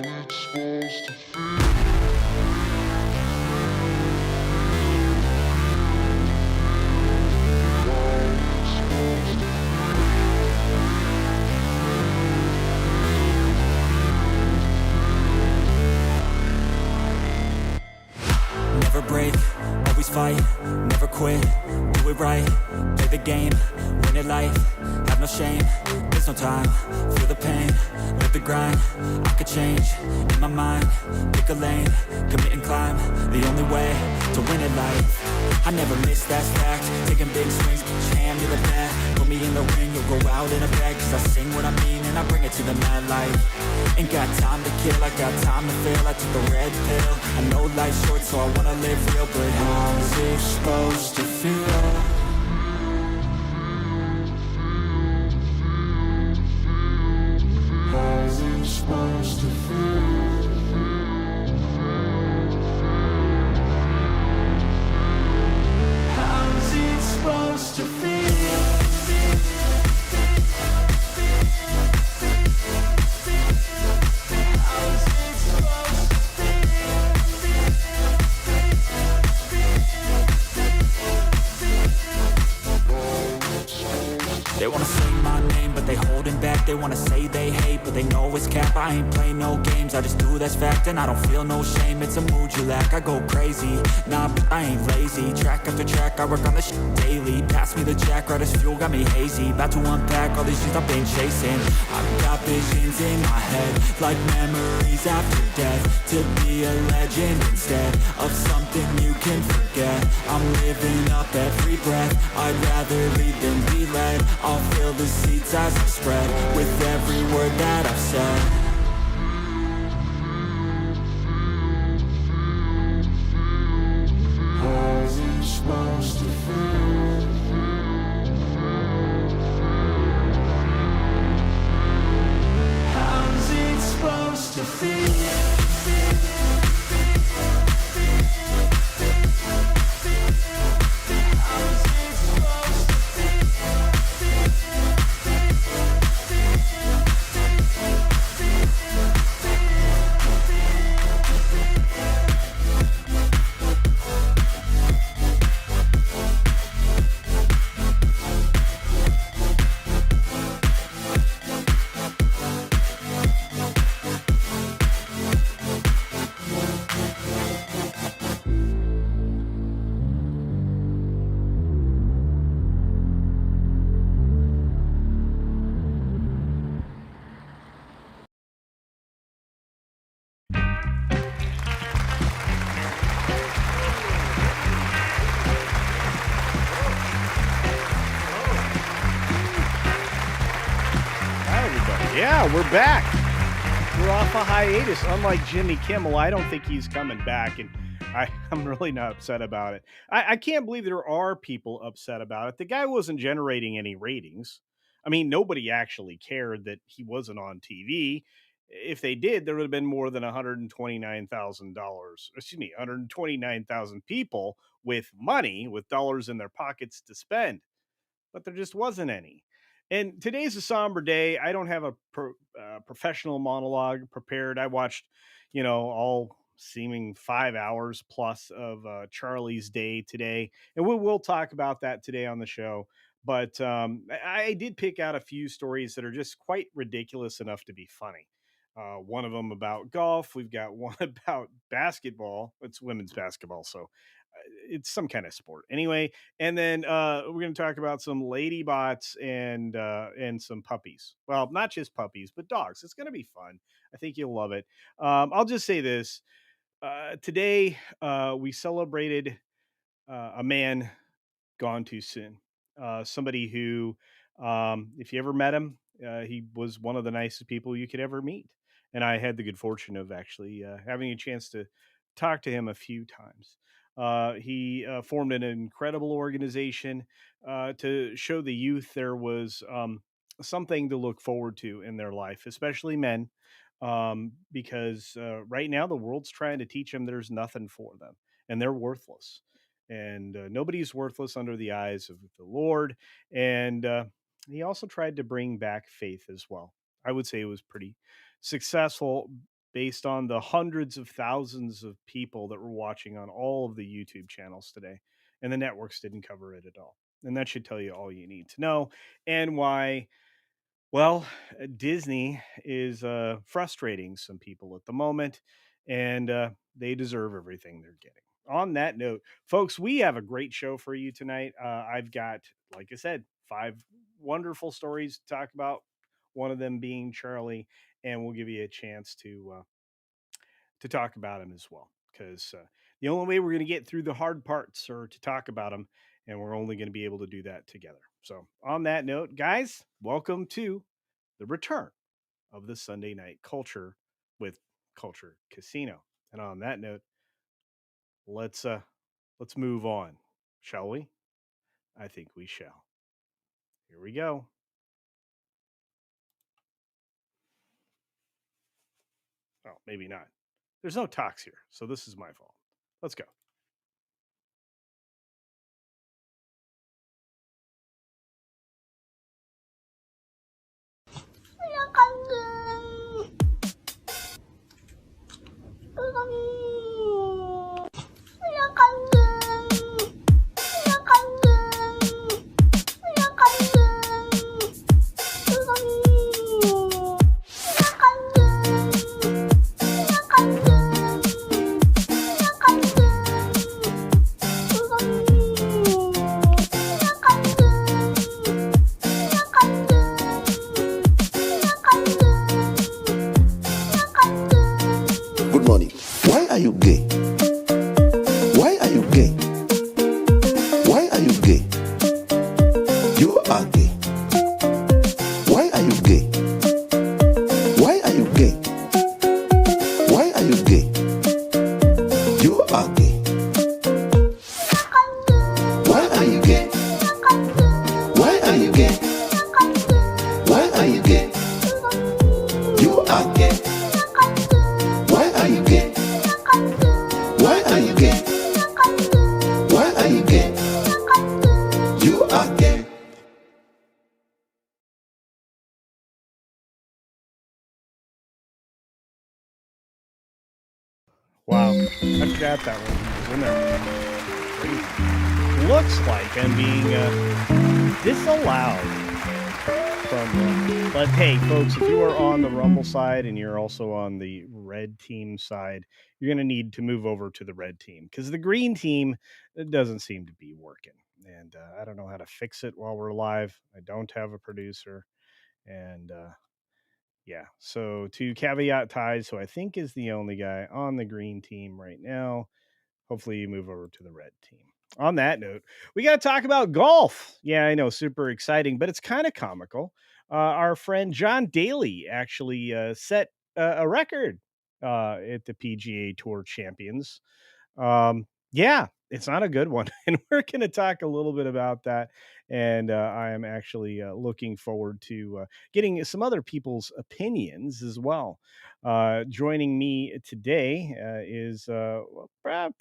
it's supposed to feel. How it's supposed to Never break, always fight, never quit, do it right, play the game, win it life, have no shame, there's no time, feel the pain, live the grind, I could change, in my mind, pick a lane, commit and climb, the only way to win it life. I never miss, that's fact, taking big swings, each hand to the bat, put me in the ring, you'll go out in a bag, cause I sing what I mean and I bring it to the mad light. Ain't got time to kill, I got time to feel, I took the red pill, I know life's short so I wanna live real, but how's it supposed to feel? how's it supposed to feel? How's it supposed to feel? They wanna say my name, but they holding back. They wanna say they hate, but they know it's cap. I ain't play no games, I just do that's fact. And I don't feel no shame, it's a mood you lack. I go crazy, nah, but I ain't lazy. Track after track, I work on this shit daily. Pass me the jack, right as fuel, got me hazy. About to unpack all these things I've been chasing. I've got visions in my head, like memories after death. To be a legend instead of something you can forget. I'm living up every breath, I'd rather lead than be led. I'll fill the seats as I spread with every word that I've said. How's it supposed to feel? How's it supposed to feel? Hi, everybody. Yeah, we're back. We're off a hiatus. Unlike Jimmy Kimmel, I don't think he's coming back, and I'm really not upset about it. I can't believe there are people upset about it. The guy wasn't generating any ratings. I mean, nobody actually cared that he wasn't on TV. If they did, there would have been more than $129,000. Excuse me, 129,000 people with money, with dollars in their pockets to spend, but there just wasn't any. And today's a somber day. I don't have a professional monologue prepared. I watched, all seeming 5 hours plus of Charlie's Day today, and we will talk about that today on the show. But I did pick out a few stories that are just quite ridiculous enough to be funny. One of them about golf. We've got one about basketball. It's women's basketball, so it's some kind of sport anyway. And then we're going to talk about some lady bots and some puppies. Well, not just puppies, but dogs. It's going to be fun. I think you'll love it. I'll just say this: today we celebrated a man gone too soon. Somebody who, if you ever met him, he was one of the nicest people you could ever meet. And I had the good fortune of actually having a chance to talk to him a few times. He formed an incredible organization to show the youth there was something to look forward to in their life, especially men, because right now the world's trying to teach them there's nothing for them and they're worthless, and nobody's worthless under the eyes of the Lord. And he also tried to bring back faith as well. I would say it was pretty successful. based on the hundreds of thousands of people that were watching on all of the YouTube channels today, and the networks didn't cover it at all. And that should tell you all you need to know, and why, well, Disney is frustrating some people at the moment, and they deserve everything they're getting. On that note, folks, we have a great show for you tonight. I've got, like I said, 5 wonderful stories to talk about. One of them being Charlie, and we'll give you a chance to talk about him as well. Because the only way we're going to get through the hard parts are to talk about them, and we're only going to be able to do that together. So, on that note, guys, welcome to the return of the Sunday night culture with Culture Casino. And on that note, let's uh let's move on, shall we? I think we shall. Here we go. Oh, maybe not. There's no talks here, so this is my fault. Let's go. Good morning. Why are you gay? Why are you gay? Why are you gay? You are gay. Why are you gay? Why are you gay? Why are you gay? You are gay. Why are you gay? Why are you gay? Why are you gay? You are gay. Why are you gay? Why are you gay? Why are you gay? You are gay. Wow, I forgot that one was in there. Crazy. Looks like I'm being disallowed from. But hey, folks, if you are on the Rumble side and you're also on the red team side, you're going to need to move over to the red team because the green team doesn't seem to be working. And I don't know how to fix it while we're live. I don't have a producer. And yeah, so to caveat ties, who I think is the only guy on the green team right now. Hopefully, you move over to the red team. On that note, we got to talk about golf. Yeah, I know, super exciting, but it's kind of comical. Our friend John Daly actually set a record at the PGA Tour Champions. Yeah, it's not a good one. And we're going to talk a little bit about that. And I am actually looking forward to getting some other people's opinions as well. Joining me today is a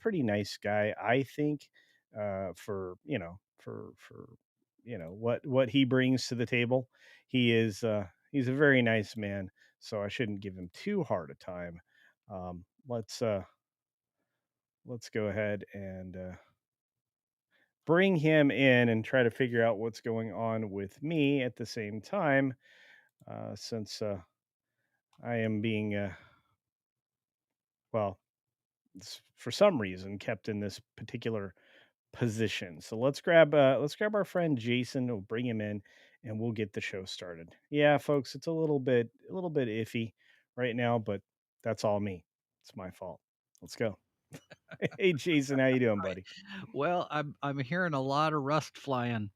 pretty nice guy, I think, for what he brings to the table. He's a very nice man, so I shouldn't give him too hard a time. Um, let's uh, let's go ahead and bring him in and try to figure out what's going on with me at the same time, since I am being, well, for some reason, kept in this particular position. So let's grab our friend Jason. We'll bring him in, and we'll get the show started. Yeah, folks, it's a little bit iffy right now, but that's all me. It's my fault. Let's go. Hey, Jason, how you doing, buddy? Well, I'm hearing a lot of rust flying.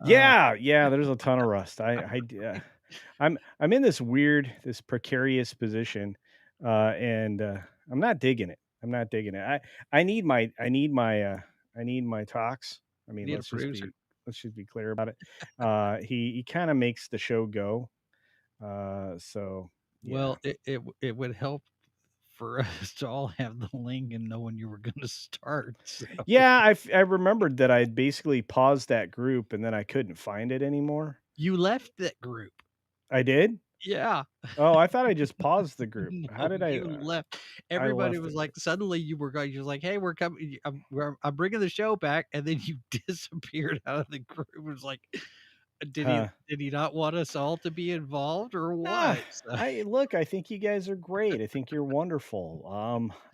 Uh, Yeah, there's a ton of rust. I'm in this precarious position, and I'm not digging it. I'm not digging it. I need my talks. I you mean, need a producer. let's just be clear about it. He kind of makes the show go. So yeah. Well, it would help for us to all have the link and know when you were going to start. So Yeah, I remembered that I'd basically paused that group and then I couldn't find it anymore. you left that group. I did? Yeah. Oh, I thought I just paused the group. How No, did you left. I Everybody left was the like, group? suddenly you were going. You're like, "Hey, we're coming. I'm bringing the show back," and then you disappeared out of the group. It was like, Huh. did he not want us all to be involved or Ah, what? So, I think you guys are great. I think you're wonderful.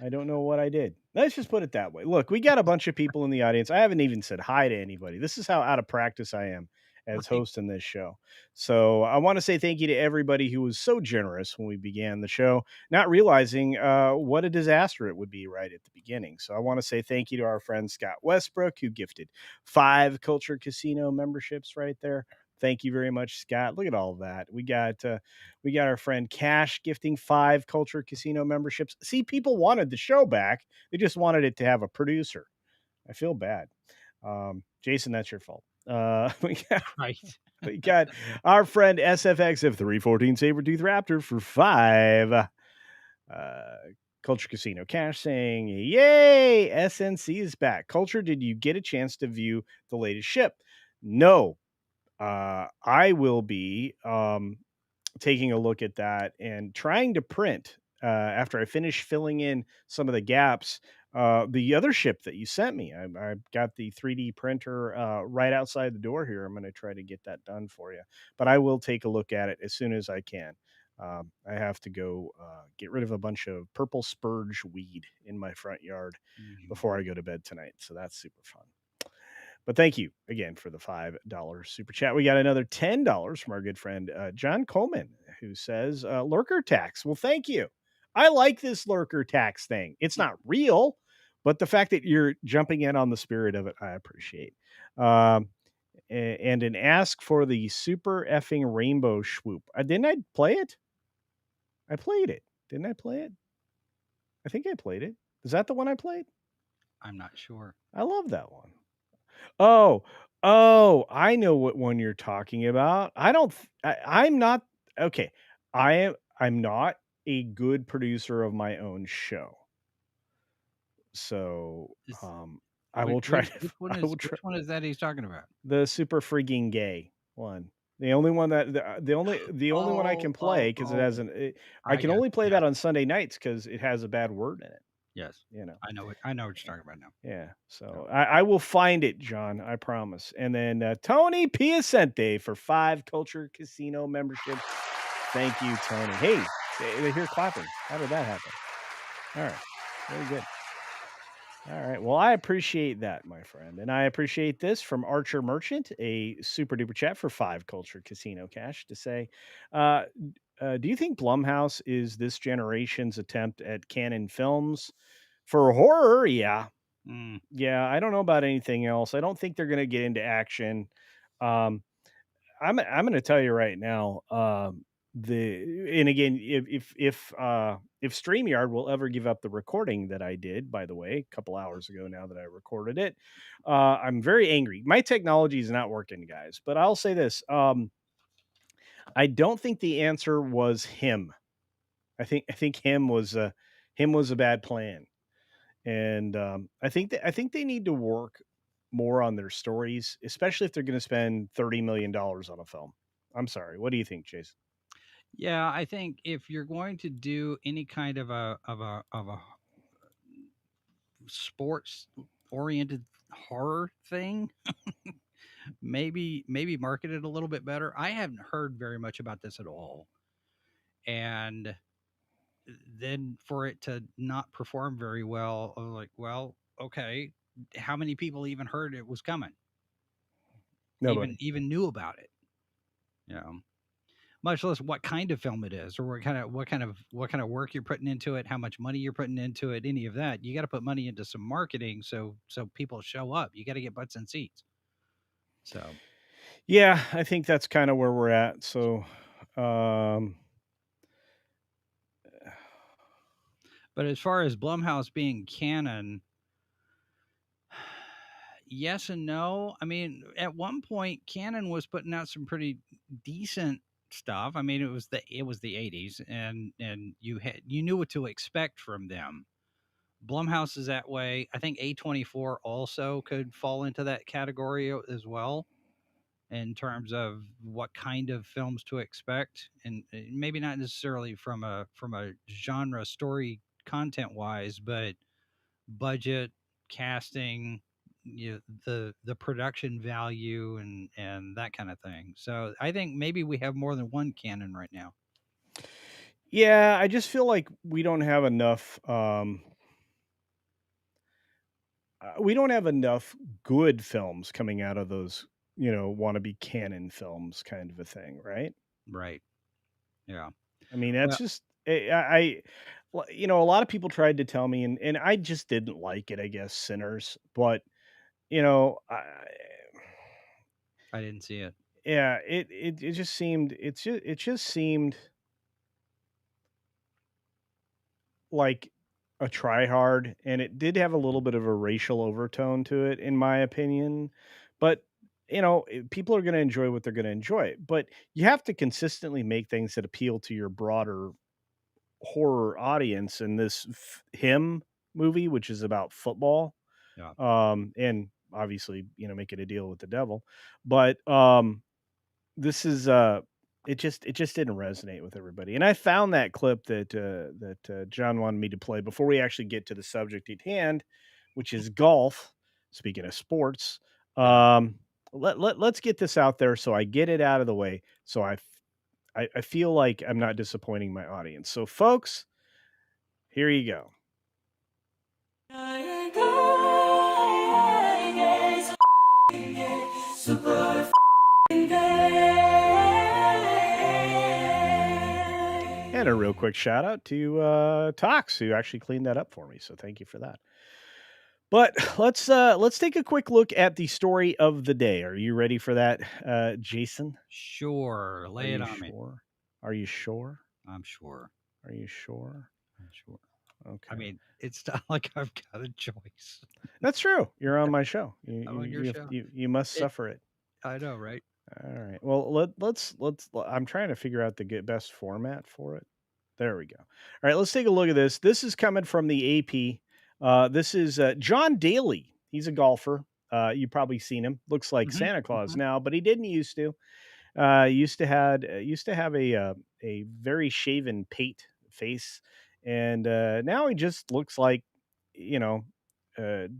I don't know what I did. Let's just put it that way. Look, we got a bunch of people in the audience. I haven't even said hi to anybody. This is how out of practice I am as right, hosting this show. So I want to say thank you to everybody who was so generous when we began the show, not realizing what a disaster it would be right at the beginning. So I want to say thank you to our friend Scott Westbrook, who gifted 5 Culture Casino memberships right there. Thank you very much, Scott. Look at all that. We got our friend Cash gifting 5 Culture Casino memberships. See, people wanted the show back. They just wanted it to have a producer. I feel bad. Jason, that's your fault. right. We got our friend SFX of 314 Sabertooth Raptor for 5. Culture Casino Cash saying, "Yay! SNC is back. Culture, did you get a chance to view the latest ship?" No, I will be taking a look at that and trying to print after I finish filling in some of the gaps. The other ship that you sent me, I got the 3D printer right outside the door here. I'm going to try to get that done for you, but I will take a look at it as soon as I can. I have to go get rid of a bunch of purple spurge weed in my front yard before I go to bed tonight. So that's super fun. But thank you again for the $5 super chat. We got another $10 from our good friend John Coleman, who says lurker tax. Well, thank you. I like this lurker tax thing. It's not real, but the fact that you're jumping in on the spirit of it, I appreciate. Um, and an ask for the super effing rainbow swoop. Didn't I play it? I played it. Didn't I play it? I think I played it. Is that the one I played? I'm not sure. I love that one. Oh, oh, I know what one you're talking about. I don't th I'm not okay. I'm not a good producer of my own show. So, Is I will try to I will try which one is that he's talking about? the super freaking gay one. The only one that the only one I Oh, can play oh, because it has oh. an I I can got only play yeah. that on Sunday nights because it has a bad word in it, Yes. you know? I know what you're talking about now. Yeah, No. so I will find it, John, I promise. And then Tony Piacente for 5 Culture Casino memberships. Thank you, Tony. Hey, they hear clapping. How did that happen? All right, very good. All right, well, I appreciate that, my friend, and I appreciate this from Archer Merchant, a super duper chat for 5 Culture Casino cash to say, do you think Blumhouse is this generation's attempt at canon films for horror? Yeah, Mm, yeah, I don't know about anything else. I don't think they're gonna get into action. Um, I'm gonna tell you right now, the and again, if StreamYard will ever give up the recording that I did, by the way, a couple hours ago now that I recorded it, I'm very angry. My technology is not working, guys. But I'll say this: I don't think the answer was him. I think him was a bad plan. And I think they need to work more on their stories, especially if they're going to spend $30 million on a film. I'm sorry. What do you think, Jason? yeah, I think if you're going to do any kind of a sports oriented horror thing, maybe market it a little bit better. I haven't heard very much about this at all. And then for it to not perform very well, I was like, well, okay, how many people even heard it was coming? Nobody. Even knew about it? You know, much less what kind of film it is or what kind of work you're putting into it, how much money you're putting into it, any of that. You got to put money into some marketing so people show up. You got to get butts and seats. So, Yeah, I think that's kind of where we're at. So, um, but as far as Blumhouse being canon, yes and no. I mean, at one point, Canon was putting out some pretty decent stuff. I mean, it was the 80s, and you knew what to expect from them. Blumhouse is that way. I think A24 also could fall into that category as well. in terms of what kind of films to expect, and maybe not necessarily from a genre story content wise, but budget, casting, the production value, and that kind of thing. So I think maybe we have more than one canon right now. Yeah, I just feel like we don't have enough. We don't have enough good films coming out of those, wannabe canon films, kind of a thing, right? Right. Yeah. I mean, Well, that's just a lot of people tried to tell me, and I just didn't like it. I guess Sinners, but you know, I, I didn't see it. yeah, it just seemed it just seemed like a try hard, and it did have a little bit of a racial overtone to it, in my opinion. But people are going to enjoy what they're going to enjoy. But you have to consistently make things that appeal to your broader horror audience. And this him movie, which is about football, Yeah. and obviously, making a deal with the devil, but this is it just didn't resonate with everybody. And I found that clip that John wanted me to play before we actually get to the subject at hand, which is golf. Speaking of sports, Yeah. um let's get this out there so I get it out of the way, so I feel like I'm not disappointing my audience. So folks, here you go. And a real quick shout out to Tox, who actually cleaned that up for me. So thank you for that. But let's take a quick look at the story of the day. Are you ready for that, Jason? Sure. Are Lay it you on me. sure? Are you sure? I'm sure. Are you sure? I'm sure. I Okay. mean, it's not like I've got a choice. That's true. You're on my show. You I'm you on your you, have, show. you must It. suffer it. I know, right? All right. Well, I'm trying to figure out the best format for it. There we go. All right, let's take a look at this. This is coming from the AP. This is John Daly. He's a golfer. You've probably seen him. Looks like Hmm. Santa Claus Hmm. now, but he didn't used to. Used to have a very shaven pate face, and now he just looks like you know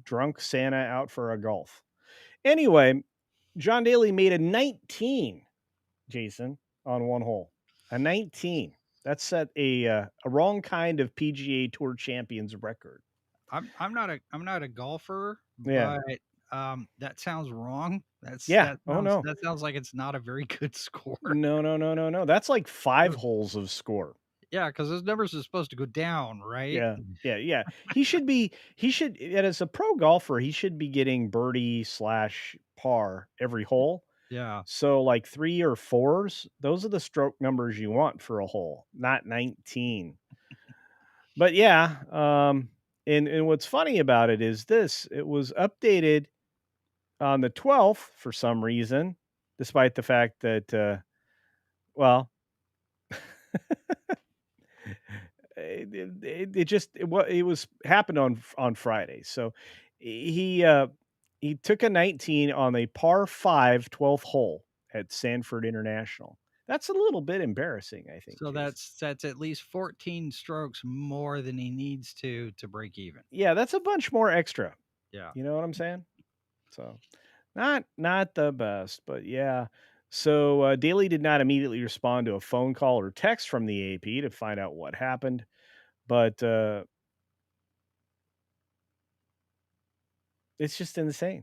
drunk Santa out for a golf. Anyway, John Daly made a 19, Jason, on one hole. A 19. That set a wrong kind of PGA Tour Champions record. I'm not a golfer, Yeah. but that sounds wrong. Yeah. Oh no. That sounds like it's not a very good score. No, no, no, no, no. That's like 5 holes of score. Yeah, because those numbers are supposed to go down, right? Yeah. Yeah, yeah. He should, and as a pro golfer, he should be getting birdie slash par every hole. Yeah. So like 3 or 4s, those are the stroke numbers you want for a hole, not 19. But yeah, and what's funny about it is this: it was updated on the 12th for some reason, despite the fact that well, it was happened on Friday. So he uh he took a 19 on a par 5 12th hole at Sanford International. That's a little bit embarrassing, I think, So Jason. that's at least 14 strokes more than he needs to break even. Yeah, that's a bunch more extra. Yeah. You know what I'm saying? So not the best, but yeah. So Daly did not immediately respond to a phone call or text from the AP to find out what happened, but it's just insane.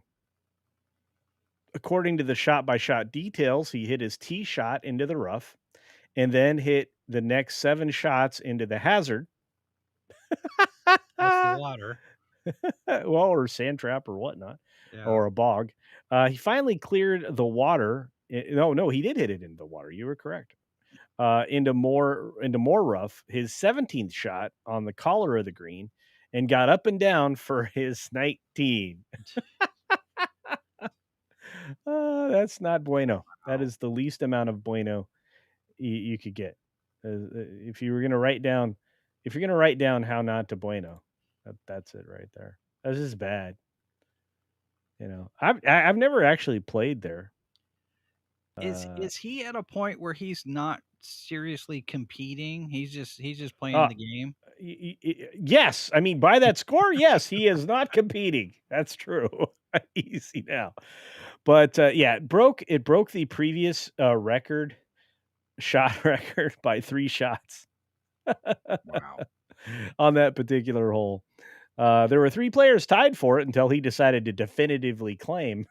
According to the shot by shot details, he hit his tee shot into the rough and then hit the next 7 shots into the hazard. That's the water. Well, or sand trap or whatnot, Yeah. or a bog. He finally cleared the water. No, he did hit it into the water. You were correct. Into more rough. His 17th shot on the collar of the green, and got up and down for his 19. That's not bueno. That Wow. is the least amount of bueno you could get. If you were going to write down, if you're going to write down how not to bueno, that's it right there. That's just bad. I've never actually played there. Uh, Is he at a point where he's not seriously competing? He's just playing uh, the game. yes, I mean by that score, yes, he is not competing. That's true. Easy now, but yeah, it broke the previous record shot record by 3 shots Wow. on that particular hole. There were 3 players tied for it until he decided to definitively claim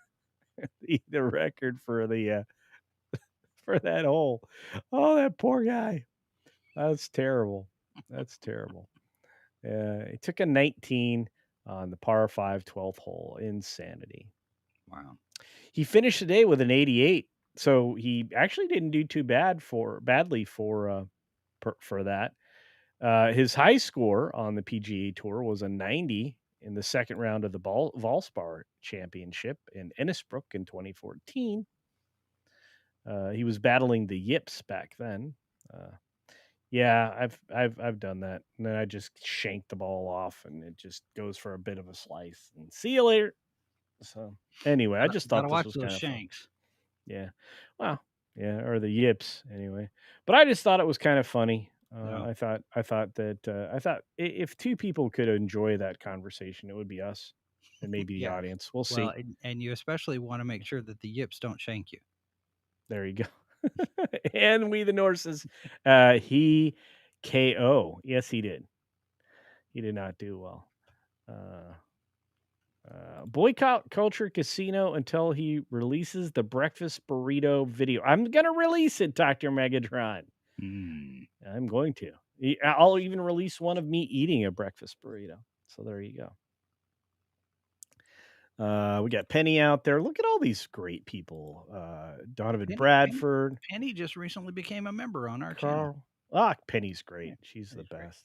the record for that hole. Oh, that poor guy. That's terrible. That's terrible. He took a 19 on the par 5 12th hole. Insanity. Wow. He finished the day with an 88, so he actually didn't do too badly for that. His high score on the PGA Tour was a 90 in the second round of the Valspar Championship in Innisbrook in 2014. He was battling the yips back then. Uh, yeah, I've done that, and then I just shank the ball off, and it just goes for a bit of a slice. And see you later. So anyway, I just Gotta thought this watch was those kind of fun. shanks. Yeah. Well, yeah, or the yips anyway. But I just thought it was kind of funny. Yeah. I thought if 2 people could enjoy that conversation, it would be us and maybe the Yeah. audience. We'll Well, see. and you especially want to make sure that the yips don't shank you. There you go. And we the Norses, he KO. Yes, he did. He did not do well. Uh, boycott Culture Casino until he releases the breakfast burrito video. I'm gonna release it, Dr. Megatron. Mm. I'm going to. I'll even release one of me eating a breakfast burrito. So there you go. We got Penny out there. Look at all these great people. Donovan Penny, Penny, Bradford, Penny just recently became a member on our channel. Carl. Ah, Penny's Yeah, great. She's the Penny's great. best.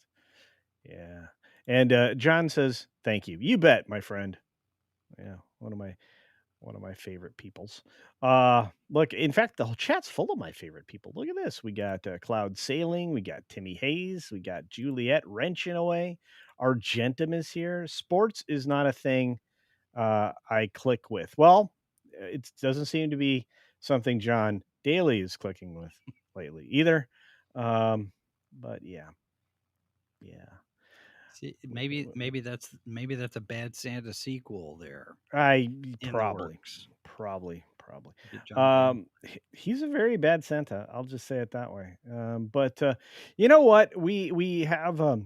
Yeah. And John says, "Thank you. You bet, my friend." Yeah, one of my favorite peoples. Look, in fact, the whole chat's full of my favorite people. Look at this. We got Cloud Sailing, we got Timmy Hayes, we got Juliet wrenching away. Argentum is here. Sports is not a thing I click with. Well, it doesn't seem to be something John Daly is clicking with lately either. But yeah, yeah. See, maybe that's a Bad Santa sequel there I in the probably, works. probably. Get John Daly. He's a very bad Santa. I'll just say it that way. But you know what? We have I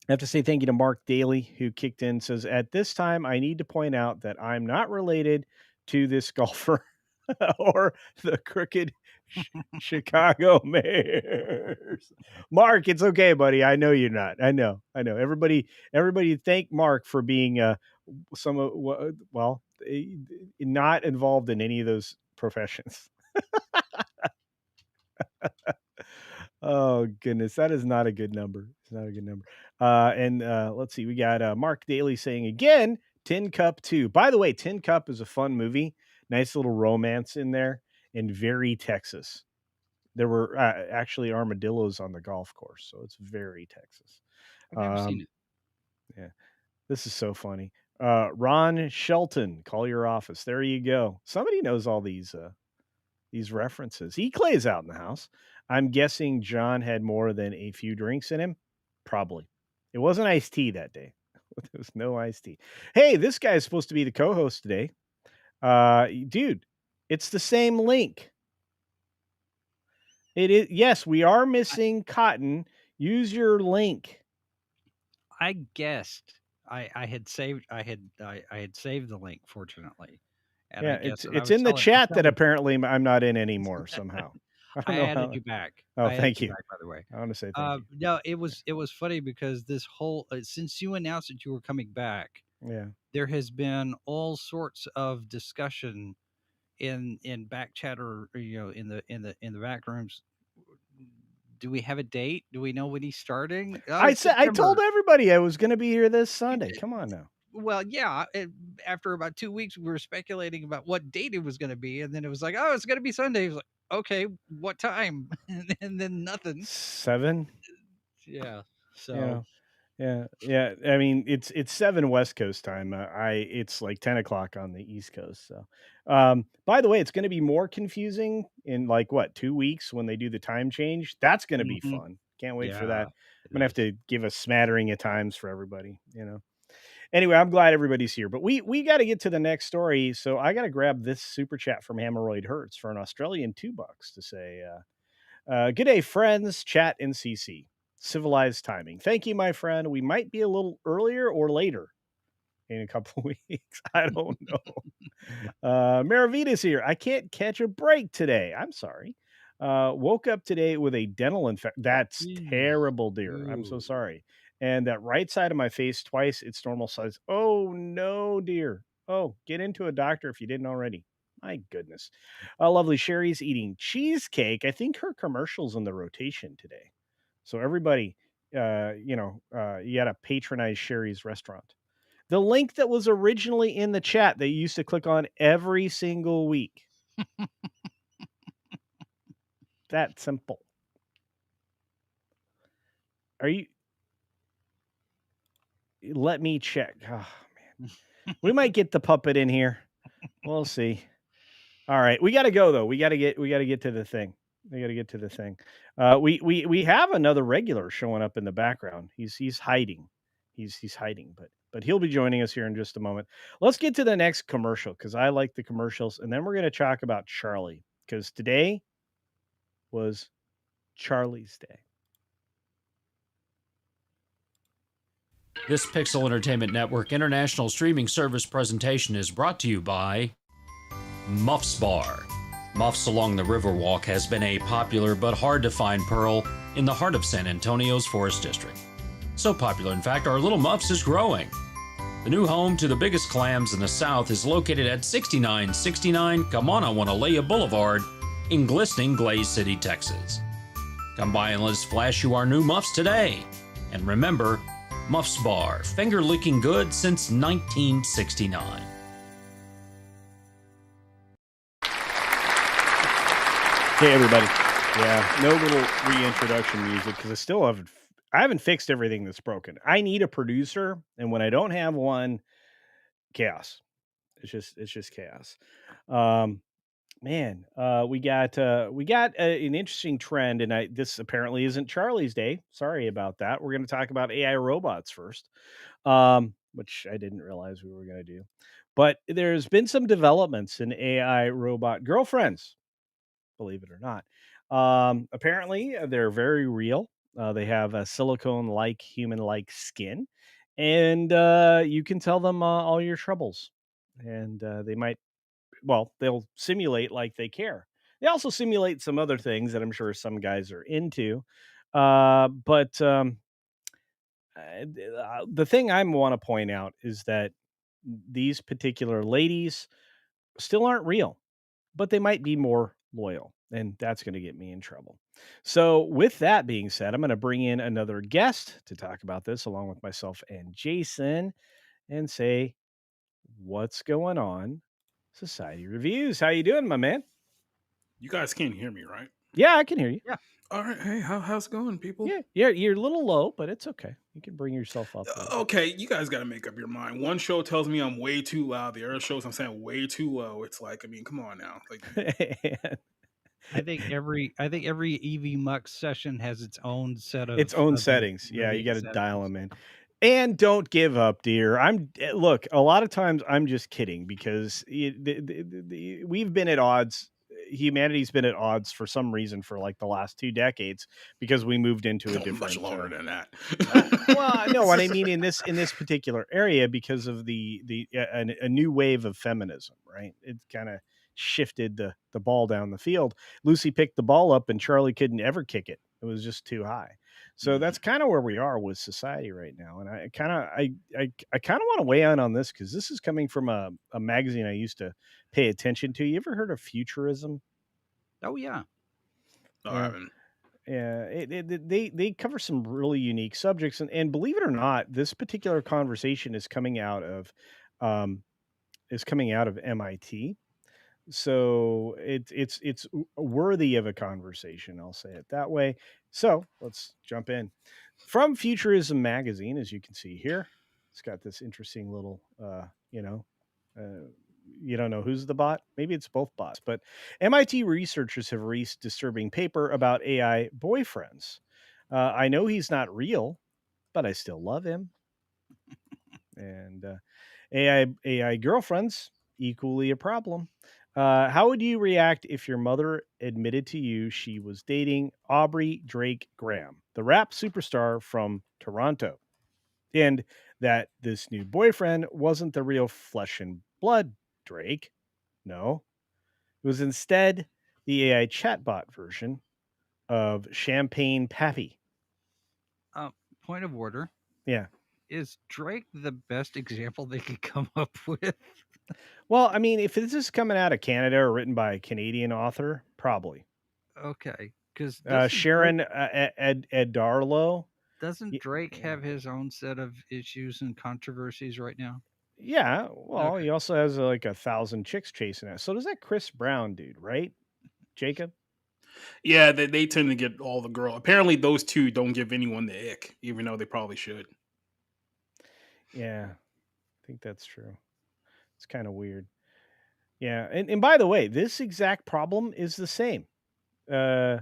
have to say thank you to Mark Daly who kicked in. Says at this time I need to point out that I'm not related to this golfer or the crooked Chicago Bears. Mark, it's okay, buddy. I know you're not. I know. Everybody thank Mark for being not involved in any of those professions. Oh goodness, that is not a good number. It's not a good number. And let's see, we got Mark Daly saying again, Tin Cup 2. By the way, Tin Cup is a fun movie. Nice little romance in there, and very Texas. There were actually armadillos on the golf course, so it's very Texas. I've never seen Um, it. yeah, this is so funny. Ron Shelton, call your office. There you go. Somebody knows all these references. Clay's out in the house. I'm guessing John had more than a few drinks in him. Probably. It wasn't iced tea that day. There was no iced tea. Hey, this guy is supposed to be the co-host today. Dude, it's the same link. It is. Yes, we are missing Cotton. Use your link. I guessed. I had saved. I had saved the link, fortunately, and I Yeah, guessed that I it's was in the telling. chat that apparently I'm not in anymore somehow. I I don't know added how. you back. Oh, I added thank you you. back, by the way. I want to say thank you. No, it was funny because this whole since you announced that you were coming back, Yeah. there has been all sorts of discussion in back chatter, in the back rooms. Do we have a date? Do we know when he's starting? Oh, I it's said I told September. everybody I was going to be here this You Sunday. did. Come on now. Well, yeah. After about 2 weeks, we were speculating about what date it was going to be, and then it was like, oh, it's going to be Sunday. It was like, okay, what time? And then nothing. 7. Yeah. You So know. Yeah. I mean, it's 7 West Coast time. It's like 10 o'clock on the East Coast. So, by the way, it's going to be more confusing in like what 2 weeks when they do the time change. That's going to be Hmm. fun. Can't wait for Yeah, that. it I'm gonna have is. to give a smattering of times for everybody. Anyway, I'm glad everybody's here, but we got to get to the next story. So I got to grab this super chat from Hemorrhoid Hertz for an Australian $2 to say. Good day, friends, chat, and CC. Civilized timing. Thank you, my friend. We might be a little earlier or later in a couple weeks. I don't know. Maravita's here. I can't catch a break today. I'm sorry. Woke up today with a dental infection. That's Jeez. terrible, dear. I'm so Ooh. sorry. And that right side of my face twice its normal size. Oh no, dear. Oh, get into a doctor if you didn't already. My goodness. Lovely Sherry's eating cheesecake. I think her commercial's in the rotation today. So everybody, you got to patronize Sherry's restaurant. The link that was originally in the chat that you used to click on every single week. That simple. Are you Let me check. Oh man. We might get the puppet in here. We'll see. All right. We got to go though. We got to get to the thing. We got to get to the thing. We have another regular showing up in the background. He's hiding. He's hiding, but he'll be joining us here in just a moment. Let's get to the next commercial because I like the commercials, and then we're going to talk about Charlie because today was Charlie's Day. This Pixel Entertainment Network international streaming service presentation is brought to you by Muffs Bar. Muffs along the Riverwalk has been a popular but hard to find pearl in the heart of San Antonio's Forest District. So popular, in fact, our Little Muffs is growing. The new home to the biggest clams in the South is located at 6969 Kamanawanalia Boulevard in glistening Glaze City, Texas. Come by and let us flash you our new muffs today. And remember, Muffs Bar, finger licking good since 1969. Hey everybody. Yeah, no little reintroduction music because I haven't fixed everything that's broken. I need a producer, and when I don't have one, chaos. It's just chaos. Um, Man, we got an interesting trend, and this apparently isn't Charlie's Day. Sorry about that. We're going to talk about AI robots first, which I didn't realize we were going to do. But there's been some developments in AI robot girlfriends, believe it or not. Apparently, they're very real. They have a silicone-like, human-like skin, and you can tell them all your troubles, and they'll simulate like they care. They also simulate some other things that I'm sure some guys are into. But the thing I want to point out is that these particular ladies still aren't real, but they might be more loyal. And that's going to get me in trouble. So, with that being said, I'm going to bring in another guest to talk about this along with myself and Jason and say, what's going on? Society Reviews. How you doing, my man? You guys can't hear me, right? Yeah, I can hear you. Yeah. All right. Hey, how's it going, people? Yeah, you're a little low, but it's okay. You can bring yourself up a little Okay, you guys got to make up your mind. One show tells me I'm way too loud. The other shows I'm saying way too low. It's like, I mean, come on now. Like, bit. I think every EV Mux session has its own set Its of own of settings. Yeah, you unique got to dial settings. them in. And don't give up, dear. Look. A lot of times, I'm just kidding because we've been at odds. Humanity's been at odds for some reason for like the last 2 decades because we moved into a much different. longer than that. Well, no, what I mean in this particular area because of a new wave of feminism, right? It kind of shifted the ball down the field. Lucy picked the ball up, and Charlie couldn't ever kick it. It was just too high. So Mhm. that's kind of where we are with society right now. And I kind of want to weigh in on this because this is coming from a magazine I used to pay attention to. You ever heard of Futurism? Oh yeah. No, I Yeah. haven't. Yeah, they cover some really unique subjects, and believe it or not, this particular conversation um, is coming out of MIT. So it's worthy of a conversation. I'll say it that way. So let's jump in. From Futurism magazine, as you can see here, it's got this interesting little, uh, you don't know who's the bot. Maybe it's both bots, but MIT researchers have released disturbing paper about AI boyfriends. I know he's not real, but I still love him. And AI girlfriends, equally a problem. How would you react if your mother admitted to you she was dating Aubrey Drake Graham, the rap superstar from Toronto, and that this new boyfriend wasn't the real flesh and blood Drake? No, it was instead the AI chatbot version of Champagne Pappy. Uh, Point of order. Yeah. Is Drake the best example they could come up with? Well, I mean, if this is coming out of Canada or written by a Canadian author, probably. Okay, because Sharon Ed Darlow. doesn't Drake have his own set of issues and controversies right now? Yeah, well, Okay. he also has like 1,000 chicks chasing it. So does that Chris Brown dude, right? Jacob? Yeah, they tend to get all the girl. Apparently, those two don't give anyone the ick, even though they probably should. Yeah, I think that's true. It's kind of weird. Yeah, and by the way, this exact problem is the same. Uh,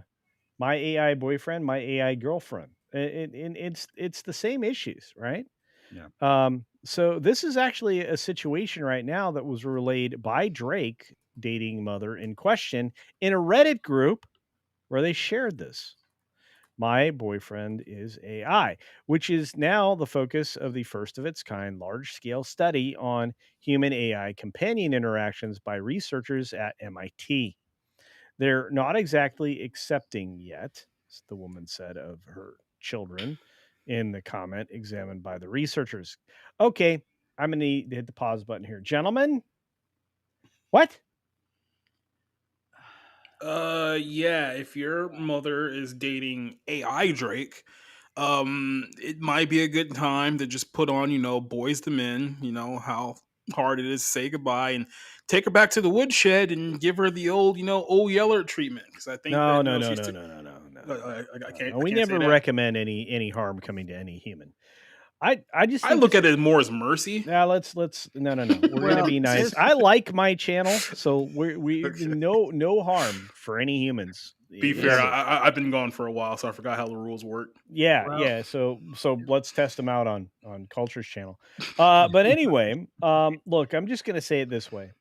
my AI boyfriend, my AI girlfriend. It's the same issues, right? Yeah. So this is actually a situation right now that was relayed by Drake dating mother in question in a Reddit group where they shared this. My boyfriend is AI, which is now the focus of the first of its kind large scale study on human AI companion interactions by researchers at MIT. They're not exactly accepting yet, as the woman said of her children in the comment examined by the researchers. Okay, I'm going to need to hit the pause button here. Gentlemen, what? Yeah, if your mother is dating AI Drake, it might be a good time to just put on, Boys to Men, how hard it is to say goodbye and take her back to the woodshed and give her the old, old Yeller treatment. Because I think No, that, no, no, she's no, too. no, no, no, no, I no, can't, no. I We can't say never that. recommend any harm coming to any human. I just I think look it's at it more as mercy. now let's no no no. We're gonna Well, be nice. this I like my channel, so we Okay. no harm for any humans Be fair, ever. I've been gone for a while, so I forgot how the rules work. Yeah, well, yeah. So let's test them out on Culture's channel. But anyway, look, I'm just gonna say it this way.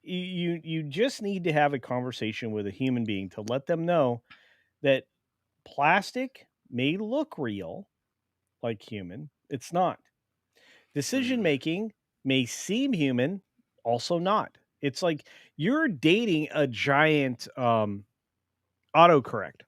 You just need to have a conversation with a human being to let them know that plastic may look real, like human. It's not. Decision Mm. making may seem human, also not. It's like you're dating a giant autocorrect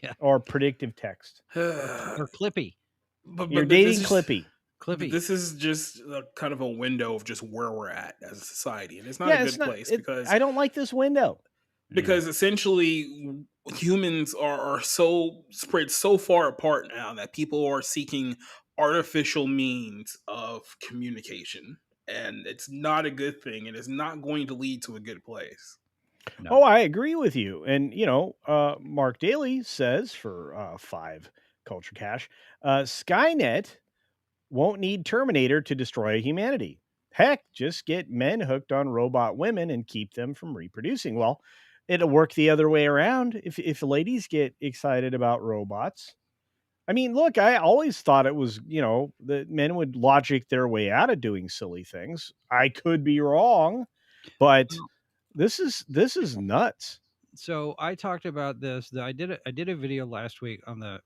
yeah, or predictive text. or Clippy, You're But this dating is Clippy. Clippy. this is just a, kind of a window of just where we're at as a society, and it's not a Yeah, it's good not place it because I don't like this window. Yeah. essentially humans are so spread so far apart now that people are seeking artificial means of communication, and it's not a good thing, and it's not going to lead to a good place. No. Oh, I agree with you. And Mark Daly says for 5 Culture Cash, Skynet won't need Terminator to destroy humanity. Heck, just get men hooked on robot women and keep them from reproducing. Well, it'll work the other way around. If ladies get excited about robots, I mean, look, I always thought it was, that men would logic their way out of doing silly things. I could be wrong, but this is nuts. So I talked about this. I did a video last week on the.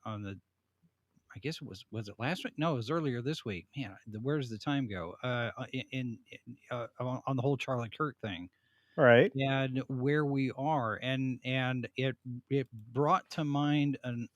I guess was it last week? No, it was earlier this week. Man, where does the time go? On the whole Charlie Kirk thing All right. and where we are, and it brought to mind an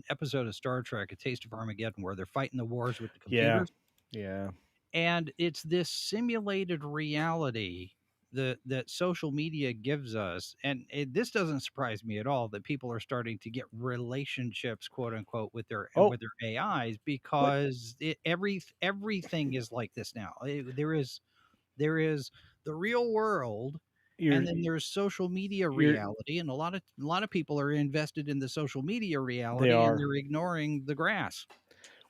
episode of Star Trek, A Taste of Armageddon, where they're fighting the wars with the Yeah. computers, Yeah. and it's this simulated reality that social media gives us, and this doesn't surprise me at all that people are starting to get relationships, quote unquote, with Oh, their AIs but because everything is like this now. There is there is the real world, You're and then there's social media you're reality, and a lot of people are invested in the social media they reality, and are. they're ignoring the grass.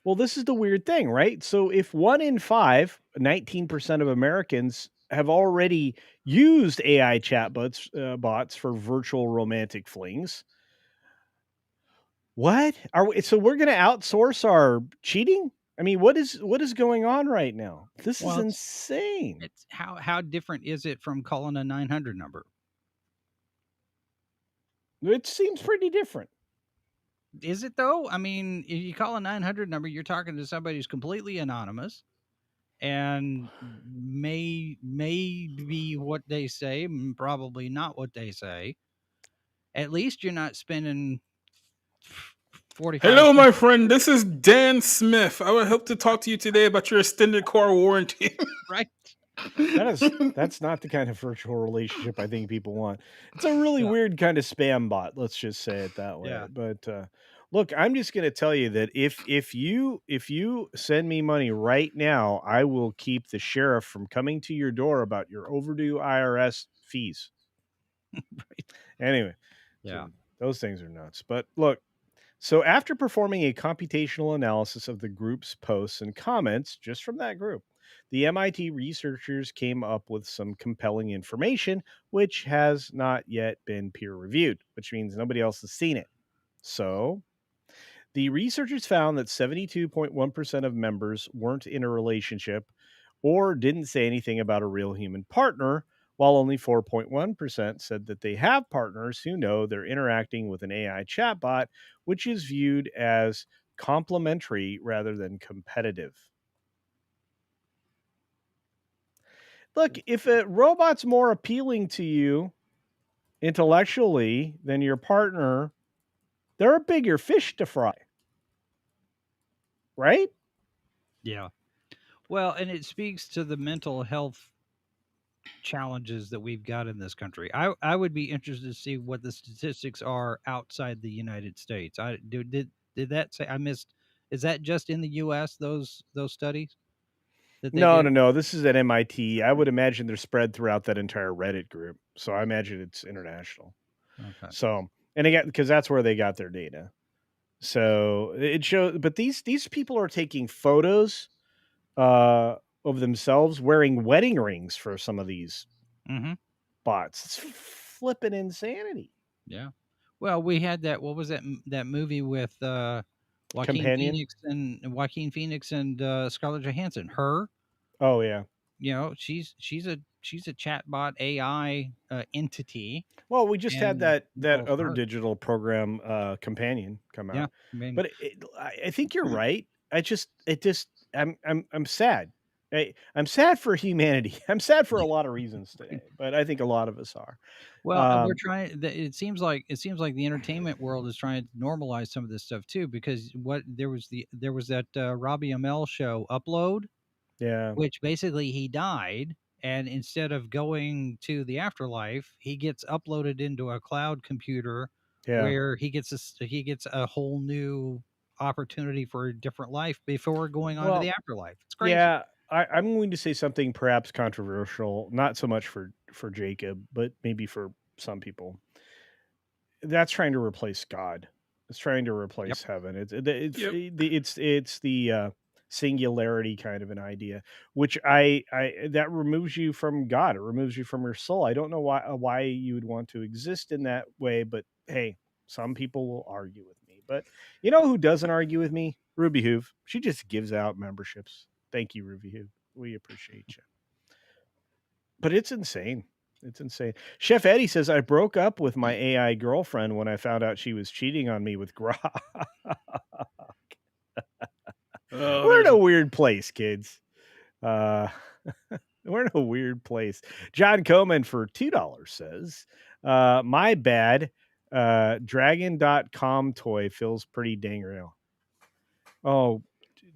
Well, this is the weird thing, right? So if 1 in 5, 19% of Americans have already used AI chatbots bots for virtual romantic flings, what are we? So we're going to outsource our cheating? I mean, what is going on right now? This is Well, it's insane. it's how different is it from calling a 900 number? It seems pretty different. Is it though? I mean, if you call a 900 number, you're talking to somebody who's completely anonymous and may be what they say, probably not what they say. At least you're not spending 45 Hello, cents, my friend. This is Dan Smith. I would hope to talk to you today about your extended car warranty. right? That's not the kind of virtual relationship I think people want. It's a really Yeah. weird kind of spam bot, let's just say it that way. Yeah. But look, I'm just going to tell you that if you send me money right now, I will keep the sheriff from coming to your door about your overdue IRS fees. Anyway, Yeah. so those things are nuts. But look, so after performing a computational analysis of the group's posts and comments just from that group, the MIT researchers came up with some compelling information, which has not yet been peer reviewed, which means nobody else has seen it. So the researchers found that 72.1% of members weren't in a relationship or didn't say anything about a real human partner, while only 4.1% said that they have partners who know they're interacting with an AI chatbot, which is viewed as complementary rather than competitive. Look, if a robot's more appealing to you intellectually than your partner, they're a bigger fish to fry, right? Yeah. Well, and it speaks to the mental health challenges that we've got in this country. I would be interested to see what the statistics are outside the United States. Did that say I missed? Is that just in the U.S. those studies that they No, did? no, no. This is at MIT. I would imagine they're spread throughout that entire Reddit group. So I imagine it's international. Okay. So, and again, because that's where they got their data. So it shows, but these people are taking photos uh, of themselves wearing wedding rings for some of these Mm-hmm. bots. It's flipping insanity. Yeah. Well, we had that. What was that movie with Companion. Joaquin Phoenix and Scarlett Johansson? Her. Oh yeah. She's a chatbot AI entity, Well, we just had and that well, other her. digital program, Companion, come Yeah. out. I mean, But I think you're right. I'm sad. I'm sad for humanity. I'm sad for a lot of reasons today, but I think a lot of us are. well, we're Um, trying. It seems like the entertainment world is trying to normalize some of this stuff too, because there was that Robbie Amell show Upload, yeah, which basically he died, and instead of going to the afterlife, he gets uploaded into a cloud computer yeah. where he gets a whole new opportunity for a different life before going on to the Well, afterlife. It's crazy. yeah. I'm going to say something perhaps controversial, not so much for Jacob, but maybe for some people. That's trying to replace God. It's trying to Yep. replace heaven. Yep. It's the singularity kind of an idea, which I that removes you from God. It removes you from your soul. I don't know why you would want to exist in that way, but hey, some people will argue with me. But you know who doesn't argue with me? Ruby Hoove. She just gives out memberships. Thank you, Ruby Hoove. We appreciate you. But it's insane. It's insane. Chef Eddie says I broke up with my AI girlfriend when I found out she was cheating on me with Grok. Oh, We're in there's a weird place, kids. Uh, we're in a weird place. John Coleman for $2 says, my bad. Dragon.com toy feels pretty dang real. Oh,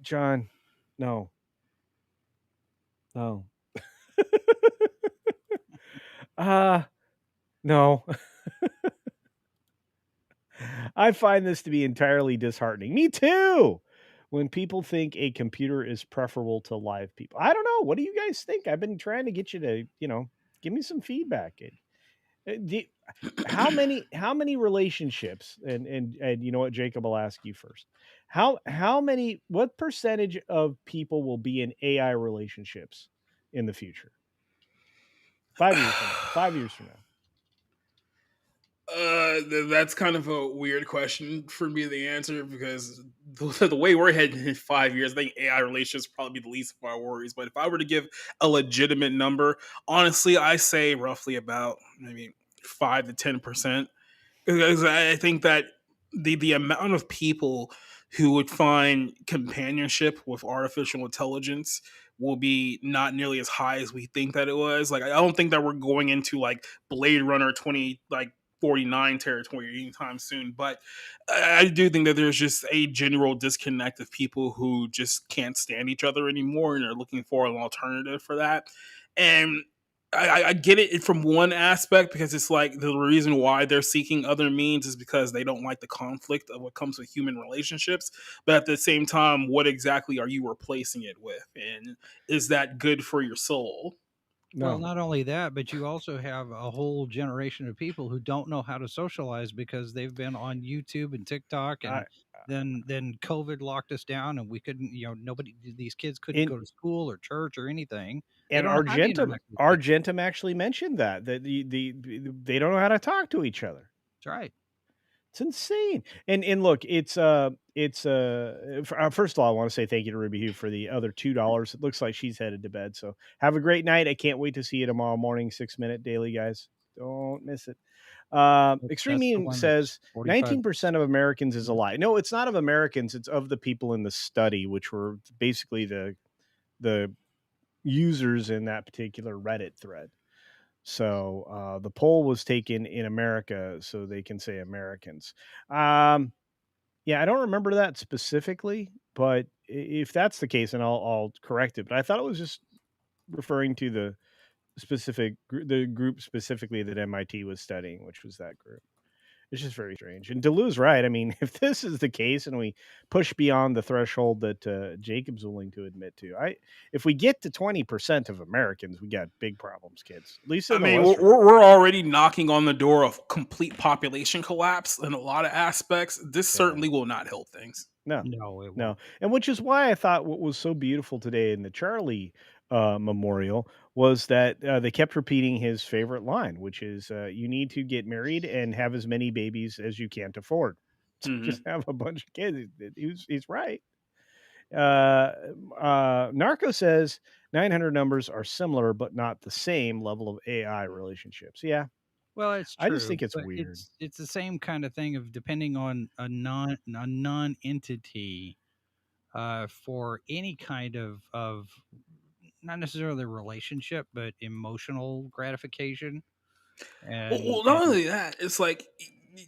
John, no. No. No. I find this to be entirely disheartening. Me too. when people think a computer is preferable to live people. I don't know. What do you guys think? I've been trying to get you to, give me some feedback. Do, how many relationships and you know what, Jacob, I'll ask you first. How many what percentage of people will be in AI relationships in the future? 5 years from now. 5 years from now. That's kind of a weird question for me to answer because the way we're heading in 5 years, I think AI relationships probably be the least of our worries. But if I were to give a legitimate number, honestly, I say roughly about maybe 5 to 10%. Because I think that the amount of people who would find companionship with artificial intelligence will be not nearly as high as we think that it was. Like I don't think that we're going into like Blade Runner 2049 territory anytime soon, but I do think that there's just a general disconnect of people who just can't stand each other anymore and are looking for an alternative for that. And I get it from one aspect because it's like the reason why they're seeking other means is because they don't like the conflict of what comes with human relationships. But at the same time, what exactly are you replacing it with? And is that good for your soul? Well, No. not only that, but you also have a whole generation of people who don't know how to socialize because they've been on YouTube and TikTok, I and then COVID locked us down, and we couldn't, nobody, these kids couldn't in go to school or church or anything. They and don't know how to Argentum interact with people. Argentum actually mentioned that they don't know how to talk to each other. That's right. It's insane. And look, first of all, I want to say thank you to Ruby Hugh for the other $2. It looks like she's headed to bed. So have a great night. I can't wait to see you tomorrow morning, 6 minute daily, guys. Don't miss it. Extreme That's the Mean one that's says 45. 19% of Americans is a lie. No, it's not of Americans. It's of the people in the study, which were basically the users in that particular Reddit thread. So the poll was taken in America, so they can say Americans. Um, yeah, I don't remember that specifically, but if that's the case, then I'll correct it. But I thought it was just referring to the group specifically that MIT was studying, which was that group. It's just very strange. And Delu's right. I mean, if this is the case and we push beyond the threshold that Jacob's willing to admit to, if we get to 20% of Americans, we got big problems, kids. At least I in the mean, Western. we're already knocking on the door of complete population collapse in a lot of aspects. This Yeah. certainly will not help things. No, No, it no. won't. And which is why I thought what was so beautiful today in the Charlie memorial was that they kept repeating his favorite line, which is, you need to get married and have as many babies as you can't afford. Just Hmm. have a bunch of kids. He's right. Uh, Narco says 900 numbers are similar, but not the same level of AI relationships. Yeah, Well, it's I just true, think it's but weird. it's the same kind of thing of depending on a non entity for any kind of not necessarily relationship, but emotional gratification. And Not only that, it's like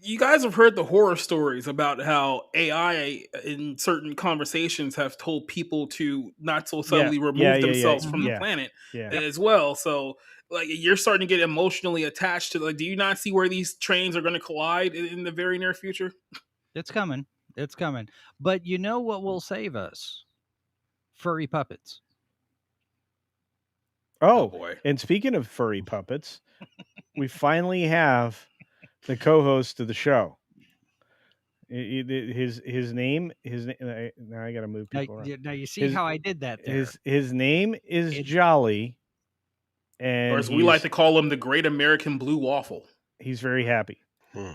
you guys have heard the horror stories about how AI in certain conversations have told people to not so Yeah, subtly yeah, remove yeah, yeah, themselves from the Mhm. yeah, planet yeah. Yep, as well. So, like, you're starting to get emotionally attached to. Like, do you not see where these trains are going to collide in the very near future? it's coming. It's coming. But you know what will save us? Furry puppets. Oh Oh, boy. and speaking of furry puppets, we finally have the co-host of the show. Now I got to move Now, people around. now you see His how I did that there. his name is It Jolly, Or and as we like to call them, the Great American Blue Waffle. he's very happy. Hmm.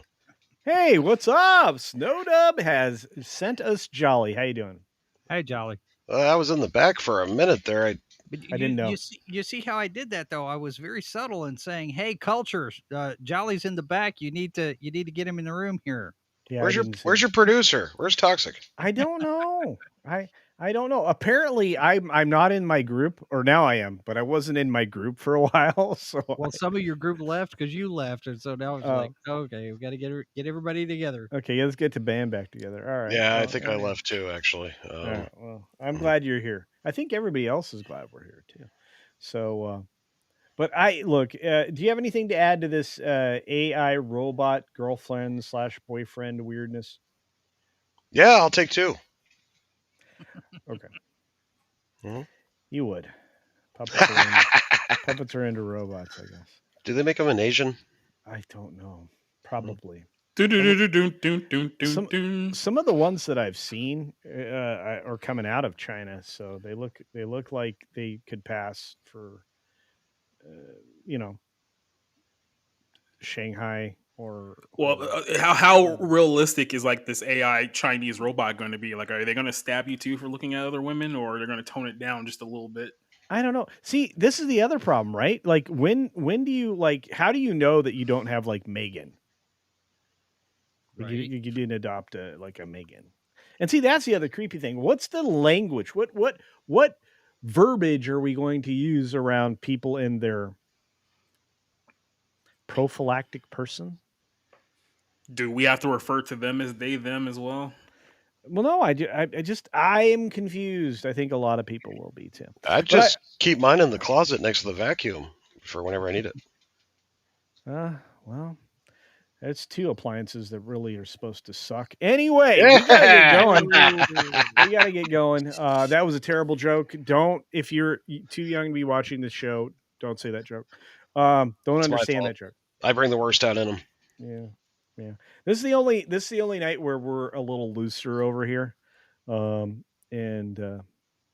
Hey, what's up? Snowdub has sent us Jolly. How you doing? Hey, Jolly. I was in the back for a minute there. But I didn't know. you see how I did that though. I was very subtle in saying, "Hey, culture, Jolly's in the back. You need to get him in the room here." Yeah, I didn't see. Where's your producer? Where's Toxic? I don't know. I don't know. Apparently, I'm not in my group, or now I am, but I wasn't in my group for a while. So Well, some of your group left because you left, and so now it's like, oh, okay, we got to get everybody together. okay, let's get the band back together. All right. Yeah, I Well, think I left too, actually. all right. Well, I'm Mhm. glad you're here. I think everybody else is glad we're here too. So, but I look. Do you have anything to add to this AI robot girlfriend slash boyfriend weirdness? Yeah, I'll take two. Okay. Mhm. You would. Puppets are into robots, I guess. Do they make them in Asian? I don't know. Probably. Some Dun-dun-dun-dun-dun-dun-dun. some of the ones that I've seen are coming out of China, so they look like they could pass for you know, Shanghai Well, or how realistic is like this AI Chinese robot going to be? Like, are they going to stab you too for looking at other women, or they're going to tone it down just a little bit? I don't know. See, this is the other problem, right? Like when do you like how do you know that you don't have like Megan? Like Right. you didn't adopt a like a Megan. And see, that's the other creepy thing. What's the language? What verbiage are we going to use around people in their prophylactic person? Do we have to refer to them as they them as well? Well, no, I am confused. I think a lot of people will be too. I'd But just keep mine in the closet next to the vacuum for whenever I need it. Well, that's two appliances that really are supposed to suck. Anyway, we gotta get going. We gotta get going. That was a terrible joke. Don't if you're too young to be watching this show, don't say that joke. Don't It's my understand fault. that joke. I bring the worst out in them. Yeah. This is the only night where we're a little looser over here. And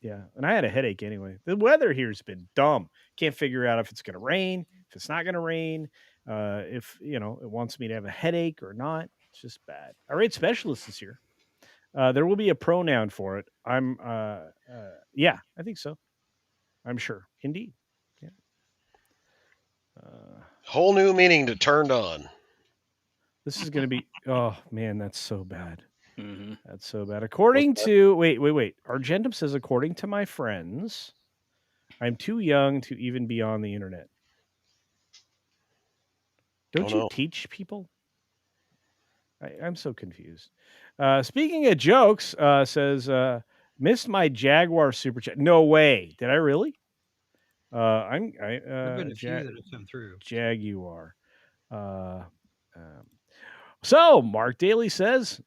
yeah, and I had a headache anyway. The weather here's been dumb. Can't figure out if it's gonna rain, if it's not gonna rain, if it wants me to have a headache or not. It's just bad. Our rate specialist is here. There will be a pronoun for it. Yeah, I think so. I'm sure. Indeed. Yeah. Whole new meaning to turned on. This is going to be. Oh man, that's so bad. Mm-hmm. That's so bad. According to wait. Argentum says, according to my friends, I'm too young to even be on the internet. Don't you teach people? I'm so confused. Speaking of jokes, says missed my Jaguar super chat. No way. Did I really? There've been a few that have come through. Jaguar. So Mark Daly says,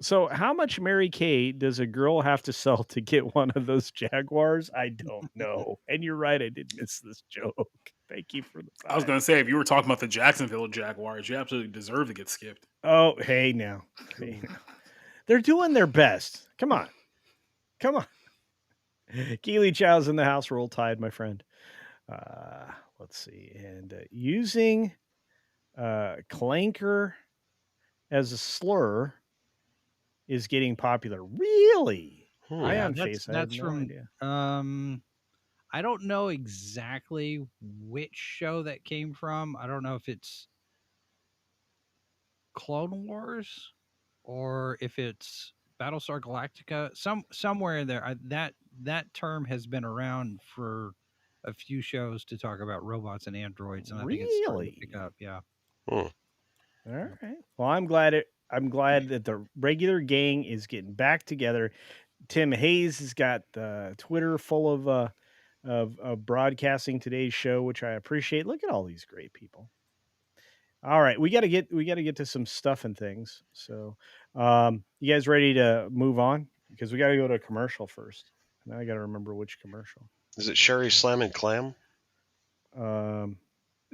so how much Mary Kay does a girl have to sell to get one of those Jaguars? I don't know. And you're right, I did miss this joke. Thank you for the time. I was going to say, if you were talking about the Jacksonville Jaguars, you absolutely deserve to get skipped. Oh, hey now. They're doing their best. Come on. Keely Chow's in the house. Roll Tide, my friend. Let's see. And using clanker as a slur is getting popular. Really? Ion Face. That's no from idea. I don't know exactly which show that came from. I don't know if it's Clone Wars or if it's Battlestar Galactica. Somewhere in there. That term has been around for a few shows to talk about robots and androids, and I think it's starting to pick up. Yeah. All right. Well, I'm glad that the regular gang is getting back together. Tim Hayes has got Twitter full of broadcasting today's show, which I appreciate. Look at all these great people. All right, we got to get to some stuff and things. So, you guys ready to move on? Because we got to go to a commercial first. Now I got to remember which commercial. Is it Sherry Slam and Clam?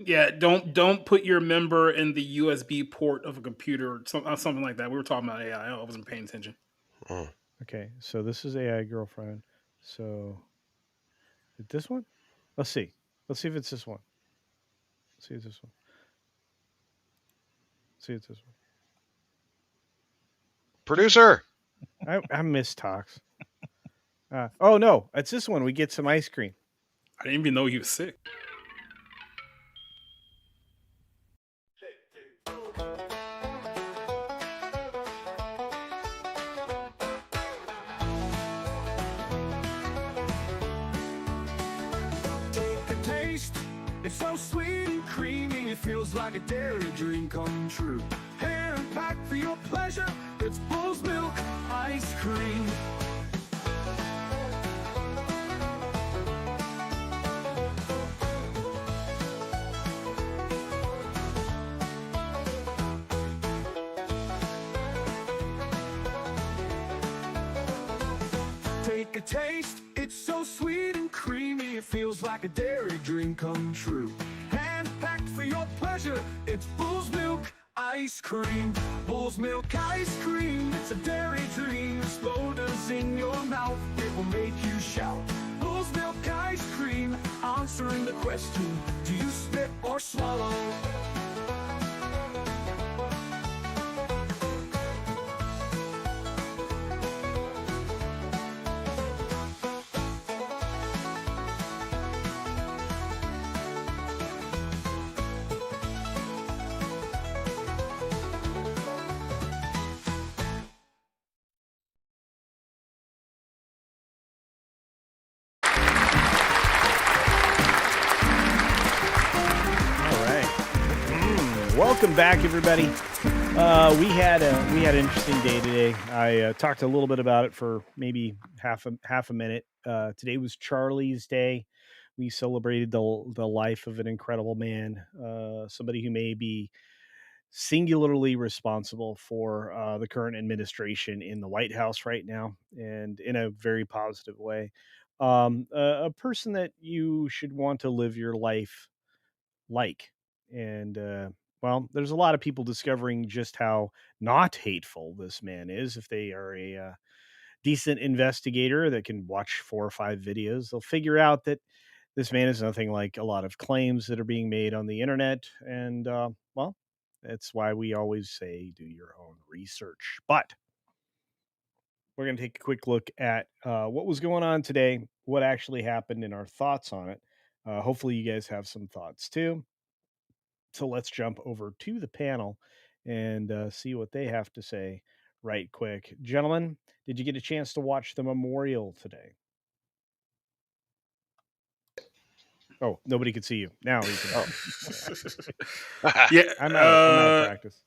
Yeah, don't put your member in the USB port of a computer or something like that. We were talking about AI. I wasn't paying attention. Okay, so this is AI girlfriend. So, is it this one? Let's see. Let's see if it's this one. Let's see if it's this one. See if it's this one. Producer. I miss talks. Oh no, it's this one. We get some ice cream. I didn't even know he was sick. Take a taste. It's so sweet and creamy. It feels like a dairy dream come true. Hand packed for your pleasure. It's Bull's Milk ice cream. a taste. It's so sweet and creamy, it feels like a dairy dream come true. Hand packed for your pleasure, it's Bull's Milk Ice Cream. Bull's Milk Ice Cream, it's a dairy dream. Exploders in your mouth, it will make you shout. Bull's Milk Ice Cream, answering the question, do you spit or swallow? Welcome back, everybody. We had an interesting day today. I talked a little bit about it for maybe half a minute. Today was Charlie's Day. We celebrated the life of an incredible man, somebody who may be singularly responsible for the current administration in the White House right now, and in a very positive way. A person that you should want to live your life like. And well, there's a lot of people discovering just how not hateful this man is. If they are a decent investigator that can watch 4 or 5 videos, they'll figure out that this man is nothing like a lot of claims that are being made on the internet. And well, that's why we always say do your own research. But we're going to take a quick look at what was going on today, what actually happened, and our thoughts on it. Hopefully, you guys have some thoughts too. So let's jump over to the panel and see what they have to say right quick. Gentlemen, did you get a chance to watch the memorial today? Oh, nobody could see you. Now you can. Yeah, I'm out of practice.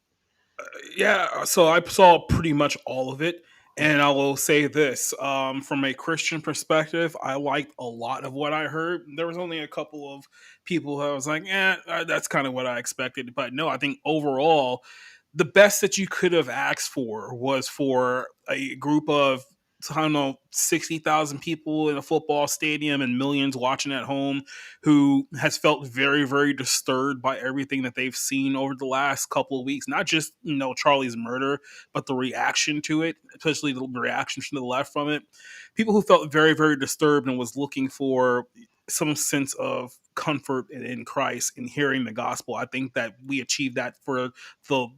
Yeah, so I saw pretty much all of it. And I will say this, from a Christian perspective, I liked a lot of what I heard. There was only a couple of people who I was like, that's kind of what I expected. But no, I think overall, the best that you could have asked for was for a group of, I don't know, 60,000 people in a football stadium and millions watching at home who has felt very, very disturbed by everything that they've seen over the last couple of weeks. Not just, Charlie's murder, but the reaction to it, especially the reaction from the left from it. People who felt very, very disturbed and was looking for some sense of comfort in Christ and hearing the gospel. I think that we achieved that for the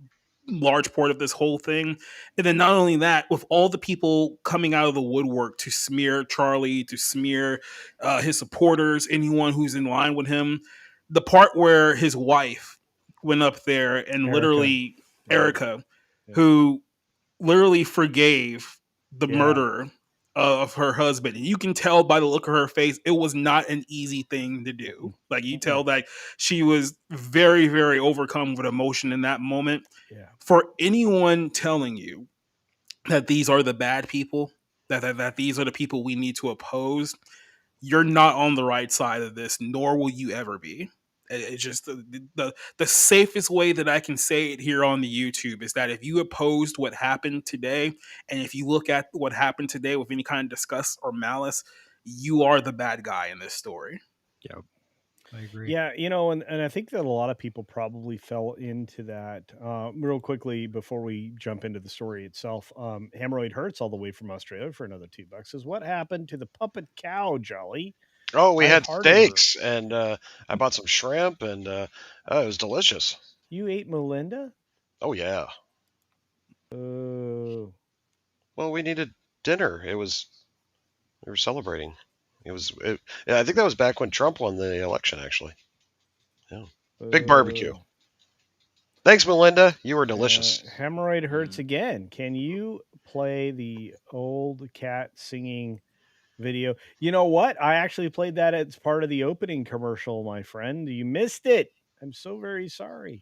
large part of this whole thing. And then not only that, with all the people coming out of the woodwork to smear Charlie, to smear his supporters, anyone who's in line with him, the part where his wife went up there and literally Erica, who literally forgave the murderer of her husband. And you can tell by the look of her face, it was not an easy thing to do. Like, you tell that she was very, very overcome with emotion in that moment. Yeah. For anyone telling you that these are the bad people, that these are the people we need to oppose, you're not on the right side of this, nor will you ever be. It's just the safest way that I can say it here on the YouTube is that if you opposed what happened today, and if you look at what happened today with any kind of disgust or malice, you are the bad guy in this story. Yeah, I agree. Yeah, and I think that a lot of people probably fell into that. Real quickly before we jump into the story itself, Hemorrhoid Hurts all the way from Australia for another $2 says, "What happened to the puppet cow, Jolly?" Oh, we I had hearted her. steaks, and I bought some shrimp, and it was delicious. You ate Melinda? Oh, yeah. Oh. Well, we needed dinner. We were celebrating. I think that was back when Trump won the election, actually. Yeah. Big barbecue. Thanks, Melinda. You were delicious. Hemorrhoid Hurts again. Can you play the old cat singing video? You know what? I actually played that as part of the opening commercial, my friend. You missed it. I'm so very sorry.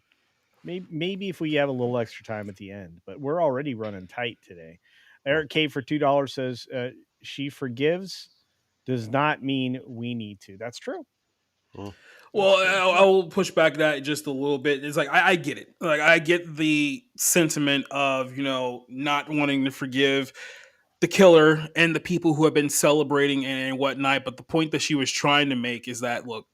Maybe if we have a little extra time at the end, but we're already running tight today. Eric K for $2 says, she forgives does not mean we need to. That's true. Well, I will push back that just a little bit. It's like, I get it. Like, I get the sentiment of, not wanting to forgive. the killer and the people who have been celebrating and whatnot. But the point that she was trying to make is that, look,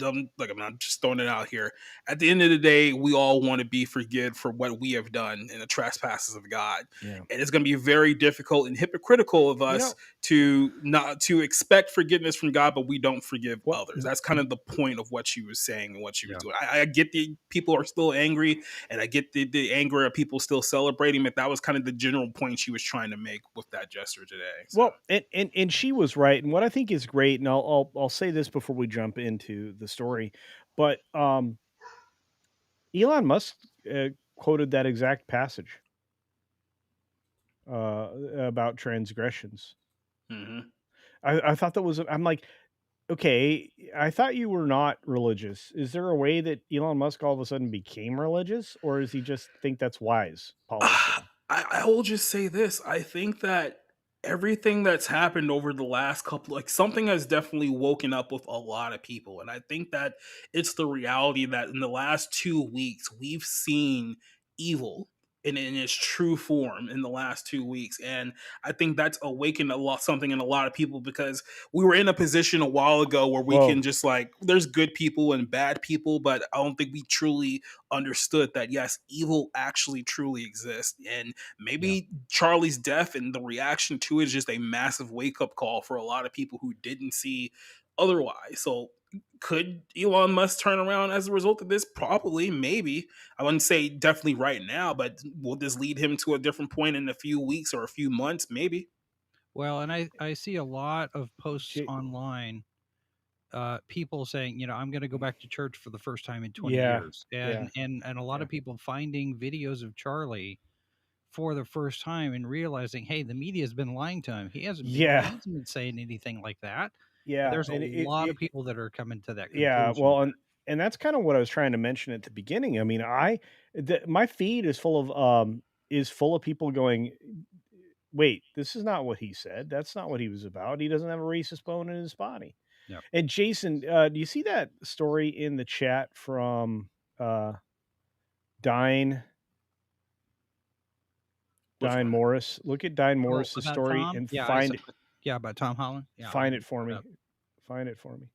I'm just throwing it out here. At the end of the day, we all want to be forgiven for what we have done in the trespasses of God, Yeah. and it's going to be very difficult and hypocritical of You us know, to not to expect forgiveness from God, but we don't forgive what others. That's kind of the point of what she was saying and what she was Yeah. doing. I get the people are still angry, and I get the anger of people still celebrating, but that was kind of the general point she was trying to make with that gesture today. So. Well, and she was right, and what I think is great, and I'll say this before we jump into the story, but Elon Musk quoted that exact passage about transgressions. Mhm. I thought that was. I'm like, okay, I thought you were not religious. Is there a way that Elon Musk all of a sudden became religious, or does he just think that's wise policy? I will just say this. I think that everything that's happened over the last couple, like something has definitely woken up with a lot of people. And I think that it's the reality that in the last 2 weeks, we've seen evil in its true form in the last 2 weeks. And I think that's awakened a lot something in a lot of people because we were in a position a while ago where we Whoa, can just like there's good people and bad people, but I don't think we truly understood that yes, evil actually truly exists. And Yeah. maybe Charlie's death and the reaction to it is just a massive wake up call for a lot of people who didn't see otherwise. So, could Elon Musk turn around as a result of this? Probably, maybe. I wouldn't say definitely right now, but will this lead him to a different point in a few weeks or a few months? Maybe. Well, and I see a lot of posts J- online, people saying, I'm going to go back to church for the first time in 20 yeah, years, yeah, and a lot yeah, of people finding videos of Charlie for the first time and realizing, hey, the media's been lying to him. He yeah, hasn't been saying anything like that. yeah, There's a and lot of people that are coming to that yeah, conclusion with well, that. and that's kind of what I was trying to mention at the beginning. I mean, my feed is full of people going, "Wait, this is not what he said. That's not what he was about. He doesn't have a racist bone in his body." Yep. And Jason, do you see that story in the chat from uh Dine Which Dine one? Morris? Look at Dine Oh, Morris's about story Tom? and Yeah, I saw. Yeah, about Tom Holland. Yeah, I'll find look it for it me. up. Find it for me.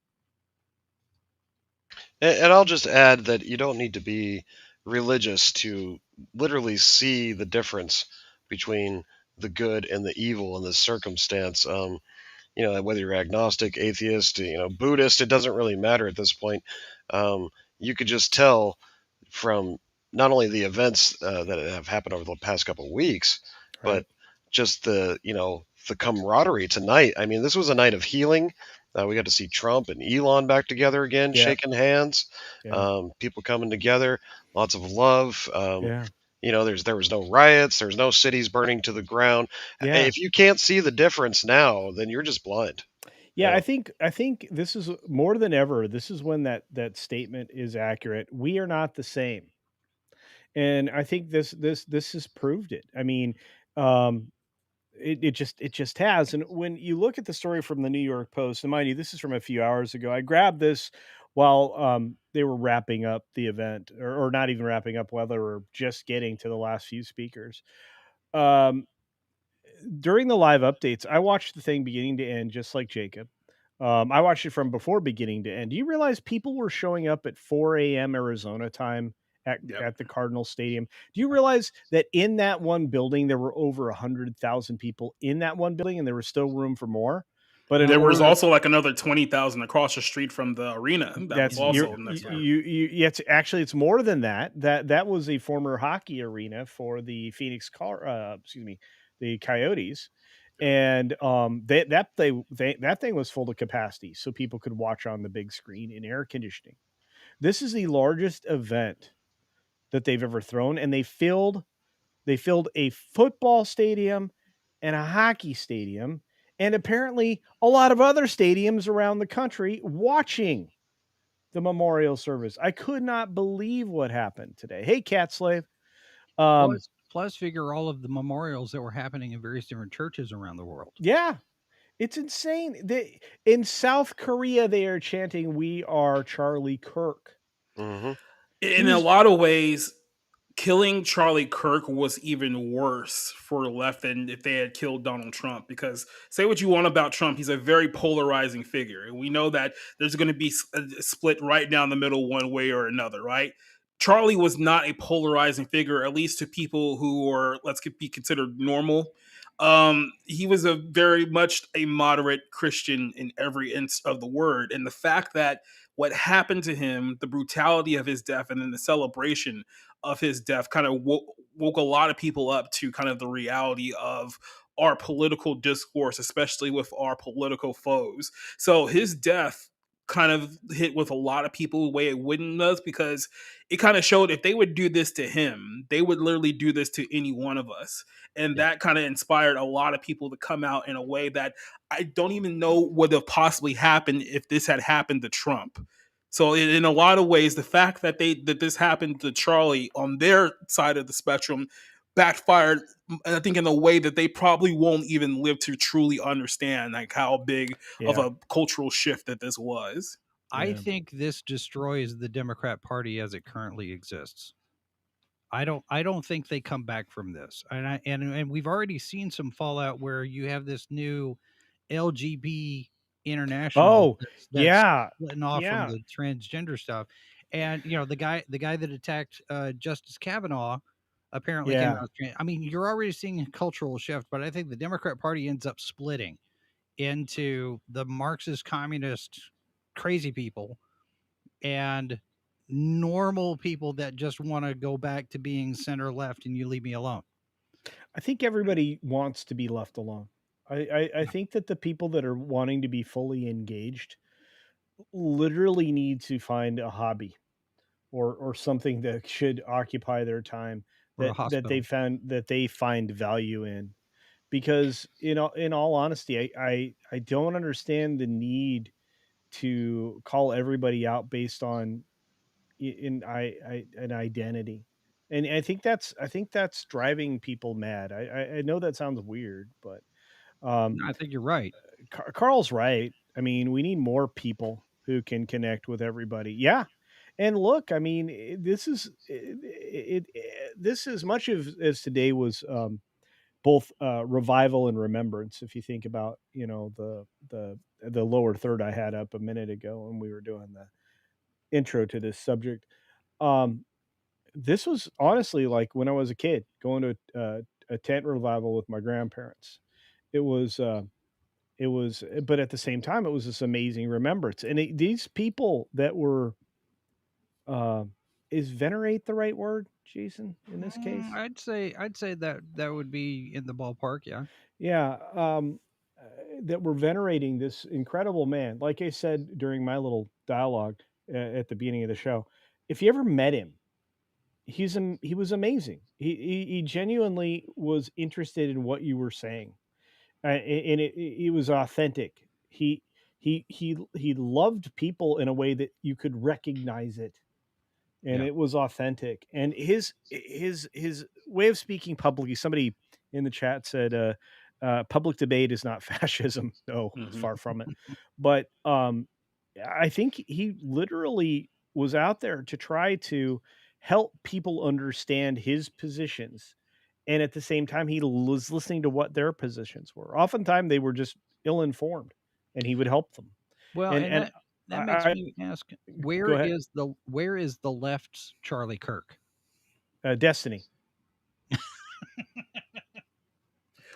And I'll just add that you don't need to be religious to literally see the difference between the good and the evil in this circumstance. Whether you're agnostic, atheist, Buddhist, it doesn't really matter at this point. You could just tell from not only the events that have happened over the past couple of weeks, Right. but just the camaraderie tonight. I mean, this was a night of healing. We got to see Trump and Elon back together again, Yeah. shaking hands. Yeah. People coming together, lots of love. Yeah. There was no riots, there's no cities burning to the ground. Yeah. If you can't see the difference now, then you're just blind. Yeah, Yeah. I think this is more than ever. This is when that statement is accurate. We are not the same. And I think this has proved it. I mean, um it just has. And when you look at the story from the New York Post, and mind you, this is from a few hours ago. I grabbed this while they were wrapping up the event, or not even wrapping up, while they were just getting to the last few speakers. Um, During the live updates, I watched the thing beginning to end, just like Jacob. I watched it from before beginning to end. Do you realize people were showing up at 4 a.m. Arizona time Yep. at the Cardinal Stadium? Do you realize that in that one building there were over 100,000 people in that one building, and there was still room for more? But in There was order to also like another 20,000 across the street from the arena. That was that's you're also next door. yeah, it's actually it's more than that. That was a former hockey arena for the the Coyotes. And that thing was full to capacity, so people could watch on the big screen in air conditioning. This is the largest event that they've ever thrown, and they filled a football stadium and a hockey stadium, and apparently a lot of other stadiums around the country watching the memorial service. I could not believe what happened today. Hey, Cat Slave. Um, Plus, figure all of the memorials that were happening in various different churches around the world. yeah, it's insane. In South Korea, they are chanting, "We are Charlie Kirk." Hmm. He In a was lot of ways, killing Charlie Kirk was even worse for the left than if they had killed Donald Trump. Because say what you want about Trump, he's a very polarizing figure, and we know that there's going to be a split right down the middle, one way or another. Right? Charlie was not a polarizing figure, at least to people who are let's be considered normal. He was a very much a moderate Christian in every inch of the word, and the fact that what happened to him, the brutality of his death, and then the celebration of his death kind of woke a lot of people up to kind of the reality of our political discourse, especially with our political foes. So his death kind of hit with a lot of people the way it wouldn't us, because it kind of showed if they would do this to him, they would literally do this to any one of us. And Yeah. that kind of inspired a lot of people to come out in a way that I don't even know would have possibly happened if this had happened to Trump. So in a lot of ways, the fact that this happened to Charlie on their side of the spectrum backfired, I think, in a way that they probably won't even live to truly understand, like how big of Yeah. a cultural shift that this was. I Yeah. think this destroys the Democrat Party as it currently exists. I don't think they come back from this. And we've already seen some fallout where you have this new LGB international Oh, that's yeah. splitting off from Yeah. the transgender stuff. And the guy that attacked Justice Kavanaugh apparently came Yeah. out I mean, you're already seeing a cultural shift, but I think the Democrat Party ends up splitting into the Marxist communist crazy people and normal people that just want to go back to being center left and you leave me alone. I think everybody wants to be left alone. I think that the people that are wanting to be fully engaged literally need to find a hobby or something that should occupy their time Or a they hospital. found that they find value in. Because in all honesty, I don't understand the need to call everybody out based on an identity. And I think that's driving people mad. I know that sounds weird, but um, No, I think you're right. Carl's right. I mean, we need more people who can connect with everybody. Yeah. And look, I mean, this as much as today was both revival and remembrance. If you think about, the lower third I had up a minute ago when we were doing the intro to this subject, um, this was honestly like when I was a kid going to a tent revival with my grandparents. It was but at the same time, it was this amazing remembrance. And these people that were, uh, is venerate the right word, Jason, in this case? I'd say that would be in the ballpark. Yeah. Yeah. That were venerating this incredible man. Like I said during my little dialogue at the beginning of the show, if you ever met him, he was amazing. He genuinely was interested in what you were saying, and it was authentic. He loved people in a way that you could recognize it, and Yeah. it was authentic. And his way of speaking publicly. Somebody in the chat said, "Public debate is not fascism." No, it's Mhm. far from it. But I think he literally was out there to try to help people understand his positions, and at the same time, he was listening to what their positions were. Oftentimes, they were just ill-informed, and he would help them. Well, And and and that makes I me ask, go where ahead. is the left's Charlie Kirk? Destiny,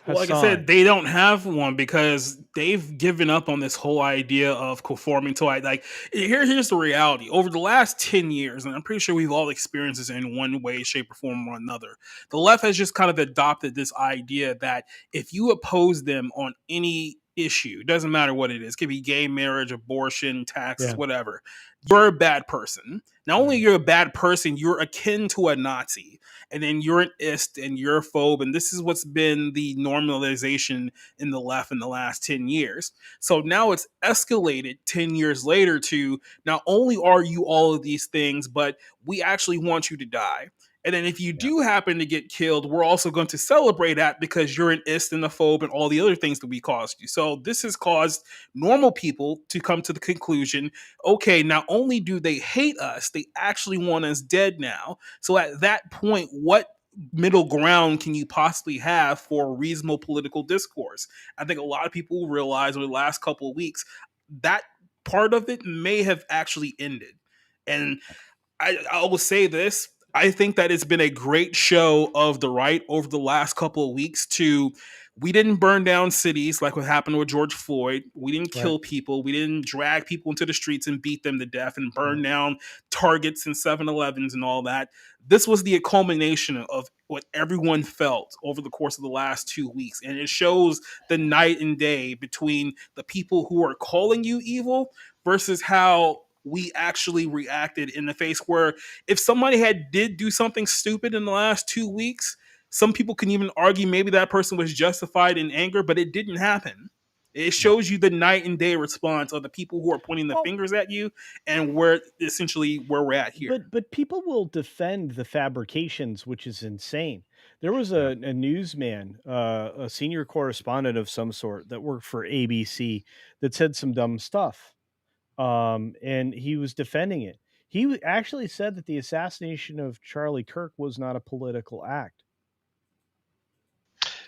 Well, like I Hassan. said, they don't have one because they've given up on this whole idea of conforming to like. Here's the reality. Over the last 10 years, and I'm pretty sure we've all experienced this in one way, shape, or form or another. The left has just kind of adopted this idea that if you oppose them on any issue, doesn't matter what it is, it could be gay marriage, abortion, taxes, Yeah. whatever, you're a bad person. Not only you're a bad person, you're akin to a Nazi, and then you're an ist and you're a phobe, and this is what's been the normalization in the left in the last 10 years. So now it's escalated 10 years later to not only are you all of these things, but we actually want you to die. And then if you do happen to get killed, we're also going to celebrate that because you're an islamophobe and all the other things that we caused you. So this has caused normal people to come to the conclusion, okay, not only do they hate us, they actually want us dead now. So at that point, what middle ground can you possibly have for reasonable political discourse? I think a lot of people realize over the last couple of weeks that part of it may have actually ended. And I will say this. I think that it's been a great show of the right over the last couple of weeks we didn't burn down cities like what happened with George Floyd. We didn't kill people. We didn't drag people into the streets and beat them to death and burn down Targets and 7-Elevens and all that. This was the culmination of what everyone felt over the course of the last 2 weeks. And it shows the night and day between the people who are calling you evil versus how we actually reacted in the face, where if somebody did do something stupid in the last 2 weeks, some people can even argue maybe that person was justified in anger, but it didn't happen. It shows you the night and day response of the people who are pointing the fingers at you and where we're at here. But people will defend the fabrications, which is insane. There was a newsman, a senior correspondent of some sort that worked for ABC that said some dumb stuff. And he was defending it. He actually said that the assassination of Charlie Kirk was not a political act.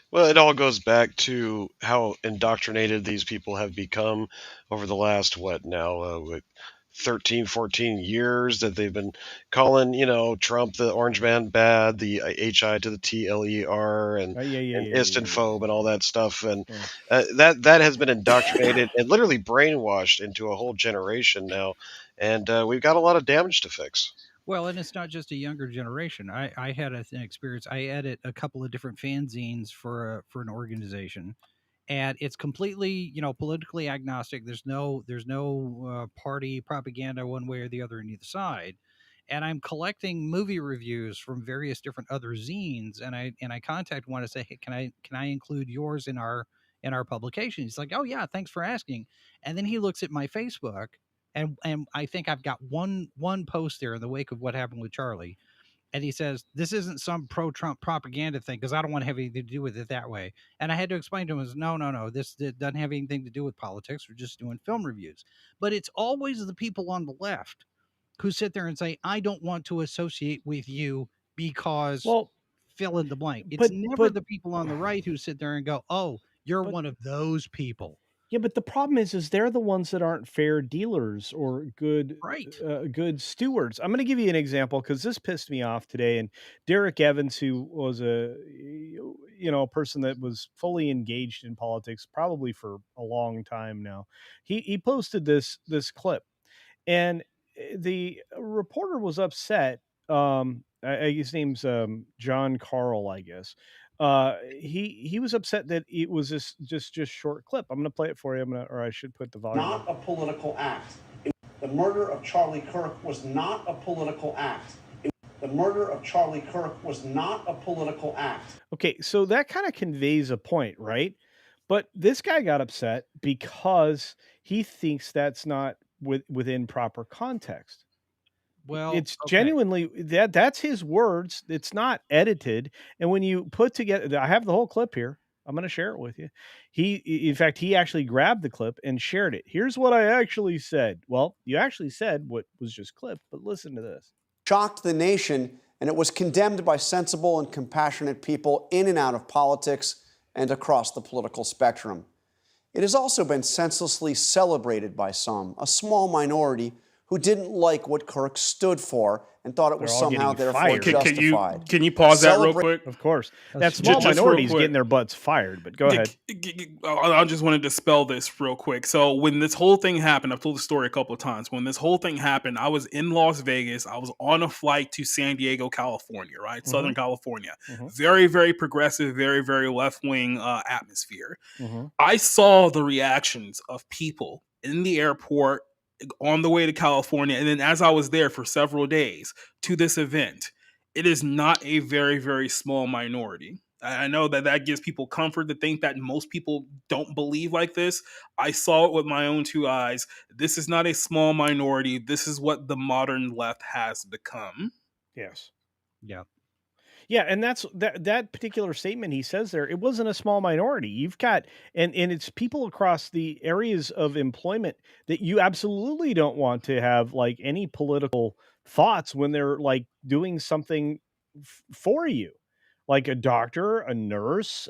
Well, it all goes back to how indoctrinated these people have become over the last, 13, 14 years that they've been calling, Trump the orange man bad, the HI to the TLER and Istanphobe and all that stuff. And that has been indoctrinated and literally brainwashed into a whole generation now. And we've got a lot of damage to fix. Well, and it's not just a younger generation. I had an experience. I edit a couple of different fanzines for an organization, and it's completely, politically agnostic. There's no party propaganda one way or the other on either side. And I'm collecting movie reviews from various different other zines, and I contact one to say, hey, can I include yours in our publication? He's like, oh yeah, thanks for asking. And then he looks at my Facebook. And I think I've got one post there in the wake of what happened with Charlie. And he says, this isn't some pro-Trump propaganda thing because I don't want to have anything to do with it that way. And I had to explain to him, no, this doesn't have anything to do with politics. We're just doing film reviews. But it's always the people on the left who sit there and say, I don't want to associate with you because fill in the blank. It's never the people on the right who sit there and go, oh, you're one of those people. Yeah, but the problem is they're the ones that aren't fair dealers or good stewards. I'm going to give you an example because this pissed me off today. And Derek Evans, who was a person that was fully engaged in politics, probably for a long time now, he posted this clip, and the reporter was upset. His name's John Carl, I guess. He was upset that it was this just short clip. I'm gonna play it for you. I should put the volume. Not a political act. The murder of Charlie Kirk was not a political act. The murder of Charlie Kirk was not a political act. Okay, so that kind of conveys a point, right? But this guy got upset because he thinks that's not within proper context. Well, it's genuinely that's his words. It's not edited. And when you put together, I have the whole clip here. I'm going to share it with you. In fact, he actually grabbed the clip and shared it. Here's what I actually said. Well, you actually said what was just clipped, but listen to this. Shocked the nation, and it was condemned by sensible and compassionate people in and out of politics and across the political spectrum. It has also been senselessly celebrated by some, a small minority who didn't like what Kirk stood for and thought it was somehow therefore justified. Can you pause that real quick? Of course. That small minority is getting their butts fired, but go ahead. I just want to dispel this real quick. So when this whole thing happened, I've told the story a couple of times. When this whole thing happened, I was in Las Vegas. I was on a flight to San Diego, California, right? Mm-hmm. Southern California. Mm-hmm. Very, very progressive, very, very left-wing atmosphere. Mm-hmm. I saw the reactions of people in the airport, on the way to California, and then as I was there for several days to this event. It is not a very, very small minority. I know that gives people comfort to think that most people don't believe like this. I saw it with my own two eyes. This is not a small minority. This is what the modern left has become. Yes. Yeah. Yeah, and that's that particular statement he says there, it wasn't a small minority. You've got and it's people across the areas of employment that you absolutely don't want to have like any political thoughts when they're like doing something for you. Like a doctor, a nurse,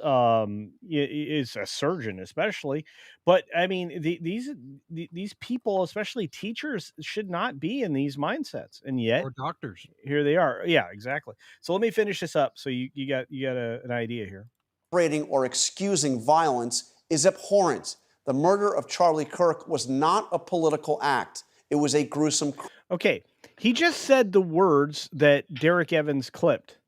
is a surgeon, especially. But I mean, these people, especially teachers, should not be in these mindsets, and yet Or doctors. here they are. Yeah, exactly. So let me finish this up. So you got an idea here. Celebrating or excusing violence is abhorrent. The murder of Charlie Kirk was not a political act. It was a gruesome. Okay, he just said the words that Derek Evans clipped.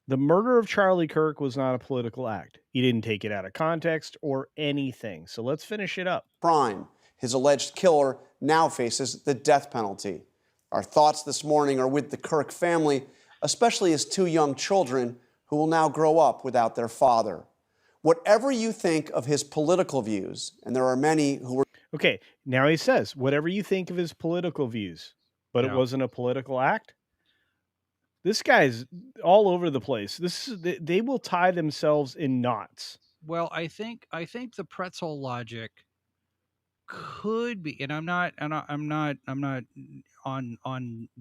The murder of Charlie Kirk was not a political act. He didn't take it out of context or anything. So let's finish it up. Crime. His alleged killer now faces the death penalty. Our thoughts this morning are with the Kirk family, especially his two young children who will now grow up without their father. Whatever you think of his political views, and there are many who were. Okay, now he says, whatever you think of his political views, but it Yeah. wasn't a political act. This guy's all over the place. They will tie themselves in knots. Well, I think the pretzel logic could be, and I'm not on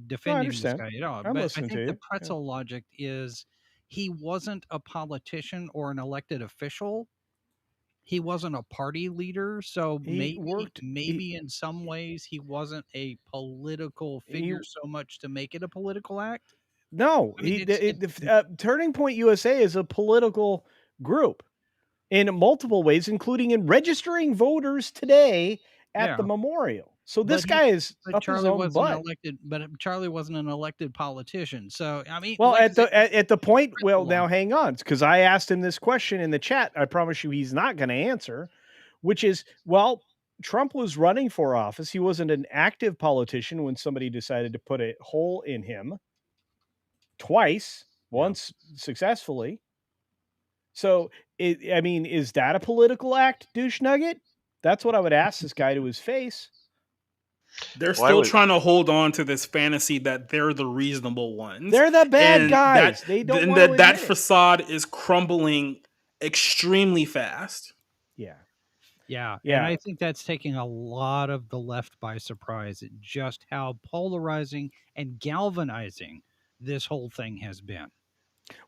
defending this understand. guy at all, I'm but I listening to think the you. Yeah. pretzel logic is he wasn't a politician or an elected official. He wasn't a party leader, so He worked. maybe in some ways he wasn't a political figure so much to make it a political act. No, I mean, Turning Point USA is a political group in multiple ways, including in registering voters today at the Yeah. memorial. So But this guy is but up his Charlie own wasn't butt. elected. But Charlie wasn't an elected politician. So I mean, Well, like I at said, the point, well, pretzel now logic. hang on, because I asked him this question in the chat. I promise you, he's not going to answer. Which is, well, Trump was running for office. He wasn't an active politician when somebody decided to put a hole in him twice, once successfully. So, I mean, is that a political act, douche nugget? That's what I would ask this guy to his face. They're Well, I still would- trying to hold on to this fantasy that they're the reasonable ones. They're the bad and guys. That, They don't and want to that admit it. facade is crumbling extremely fast. Yeah. Yeah, Yeah. and I think that's taking a lot of the left by surprise at just how polarizing and galvanizing this whole thing has been.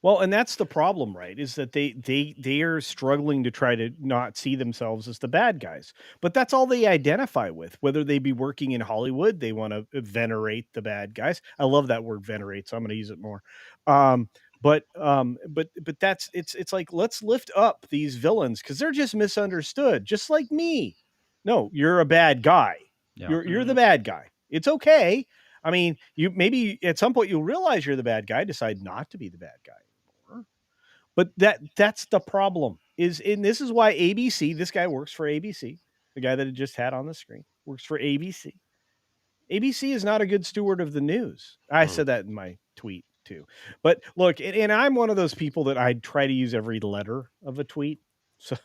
Well, and that's the problem, right? Is that they are struggling to try to not see themselves as the bad guys. But that's all they identify with. Whether they be working in Hollywood, they want to venerate the bad guys. I love that word venerate, so I'm going to use it more. But that's it's like, let's lift up these villains because they're just misunderstood, just like me. No, you're a bad guy. Yeah. You're the bad guy. It's okay. I mean, you maybe at some point you'll realize you're the bad guy, decide not to be the bad guy anymore. But that's the problem. This is why ABC, this guy works for ABC, the guy that I just had on the screen, works for ABC. ABC is not a good steward of the news. I said that in my tweet too. But look, and I'm one of those people that I try to use every letter of a tweet. So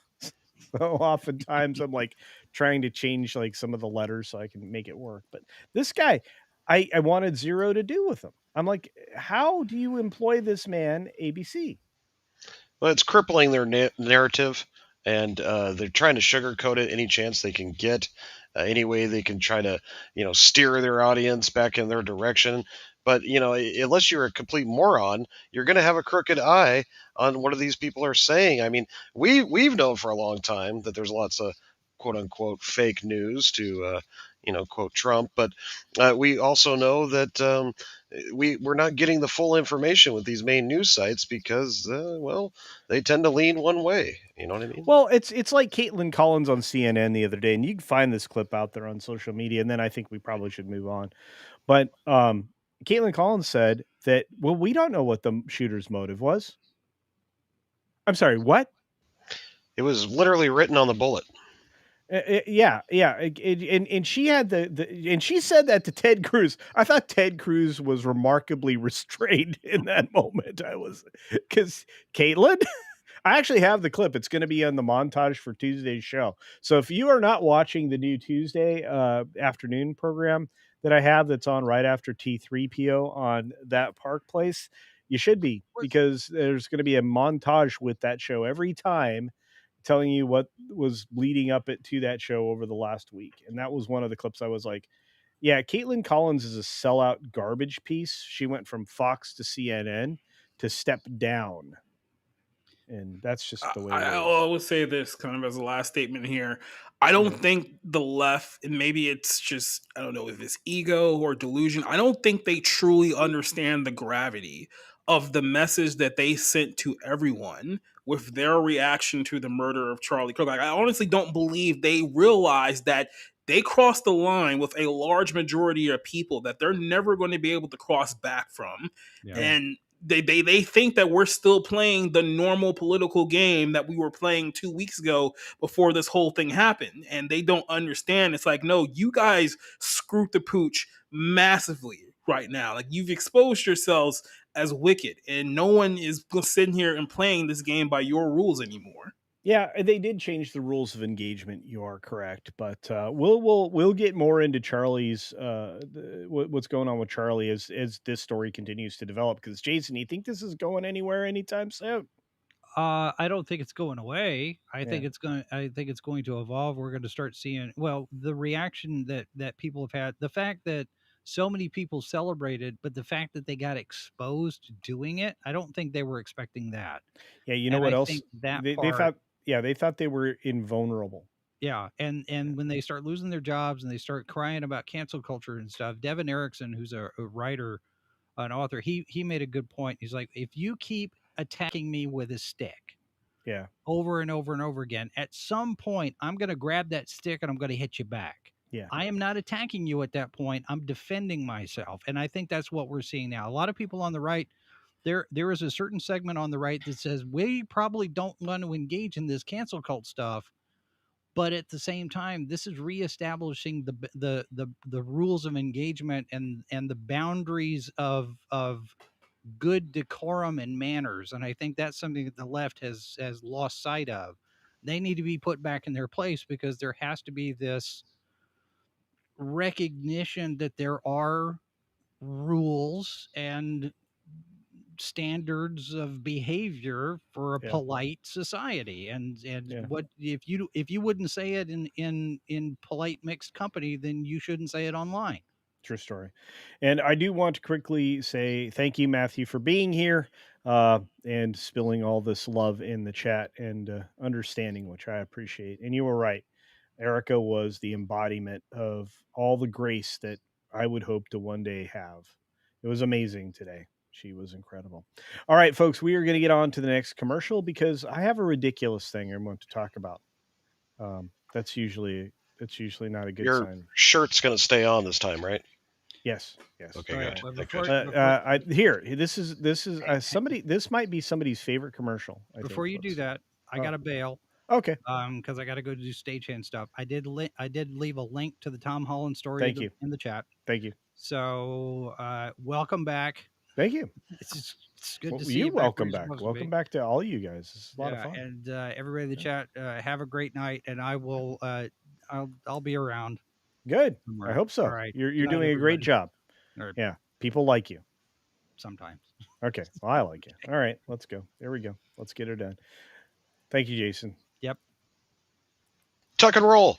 oftentimes I'm like trying to change like some of the letters so I can make it work. But this guy, I wanted zero to do with him. I'm like, how do you employ this man, ABC? Well, it's crippling their narrative, and they're trying to sugarcoat it any chance they can get, any way they can try to, steer their audience back in their direction. But unless you're a complete moron, you're going to have a crooked eye on what these people are saying. I mean, we've known for a long time that there's lots of quote unquote fake news to quote Trump, but we also know that we're not getting the full information with these main news sites because they tend to lean one way. You know what I mean? Well, it's like Caitlin Collins on CNN the other day, and you can find this clip out there on social media, and then I think we probably should move on. But Caitlin Collins said that, well, we don't know what the shooter's motive was. I'm sorry, what? It was literally written on the bullet. Yeah. And she had and she said that to Ted Cruz. I thought Ted Cruz was remarkably restrained in that moment. Because Caitlin, I actually have the clip. It's going to be on the montage for Tuesday's show. So if you are not watching the new Tuesday afternoon program that I have that's on right after T3PO on that Park Place, You should be, because there's going to be a montage with that show every time, telling you what was leading up to that show over the last week. And that was one of the clips I was like, yeah, Caitlin Collins is a sellout garbage piece. She went from Fox to CNN to step down. And that's just the way it I is. always say this kind of as a last statement here. I don't Mhm. think the left, and maybe it's just, I don't know if it's ego or delusion, I don't think they truly understand the gravity of the message that they sent to everyone with their reaction to the murder of Charlie Kirk. Like, I honestly don't believe they realize that they crossed the line with a large majority of people that they're never going to be able to cross back from. Yeah. And they think that we're still playing the normal political game that we were playing 2 weeks ago before this whole thing happened, and they don't understand. It's like, no, you guys screwed the pooch massively right now. Like, you've exposed yourselves as wicked, and no one is sitting here and playing this game by your rules anymore. Yeah, they did change the rules of engagement. You are correct, but we'll get more into Charlie's what's going on with Charlie as this story continues to develop. Because Jason, you think this is going anywhere anytime soon? I don't think it's going away. I think Yeah. it's going to evolve. We're going to start seeing, well, the reaction that people have had, the fact that so many people celebrated, but the fact that they got exposed doing it, I don't think they were expecting that. Yeah, you know And what I else? think that They part, thought, yeah, they thought they were invulnerable. yeah, and when they start losing their jobs and they start crying about cancel culture and stuff, Devin Erickson, who's a writer, an author, he made a good point. He's like, if you keep attacking me with a stick Yeah, over and over and over again, at some point, I'm going to grab that stick and I'm going to hit you back. yeah, I am not attacking you at that point. I'm defending myself. And I think that's what we're seeing now. A lot of people on the right, there is a certain segment on the right that says we probably don't want to engage in this cancel cult stuff. But at the same time, this is reestablishing the rules of engagement and the boundaries of good decorum and manners. And I think that's something that the left has lost sight of. They need to be put back in their place, because there has to be this recognition that there are rules and standards of behavior for a yeah, polite society. And yeah. what if you wouldn't say it in polite mixed company, then you shouldn't say it online. True story. And I do want to quickly say thank you, Matthew, for being here and spilling all this love in the chat and understanding, which I appreciate. And you were right. Erica was the embodiment of all the grace that I would hope to one day have. It was amazing today. She was incredible. All right, folks, we are going to get on to the next commercial because I have a ridiculous thing I want to talk about. That's usually not a good Your sign. shirt's going to stay on this time, right? Yes. Yes. Okay, All right, good. but Thank before, God. Here. This is somebody. This might be somebody's favorite commercial. I before think. you do Let's- that, I got to bail. Okay. Because I got to go do stagehand stuff. I did leave a link to the Tom Holland story Thank you. in the chat. Thank you. So welcome back. Thank you. It's good Well, to see you you back where welcome you're back. supposed to Welcome be. back to all you guys. This is a lot of Yeah, fun. and everybody in the chat, have a great night, and I will I'll be around Good. somewhere. I hope so. All right. You're Good night, doing a great everybody. job. Or Yeah. People like you. sometimes. Okay. Well, I like you. All right. Let's go. There we go. Let's get her done. Thank you, Jason. Yep. Tuck and roll.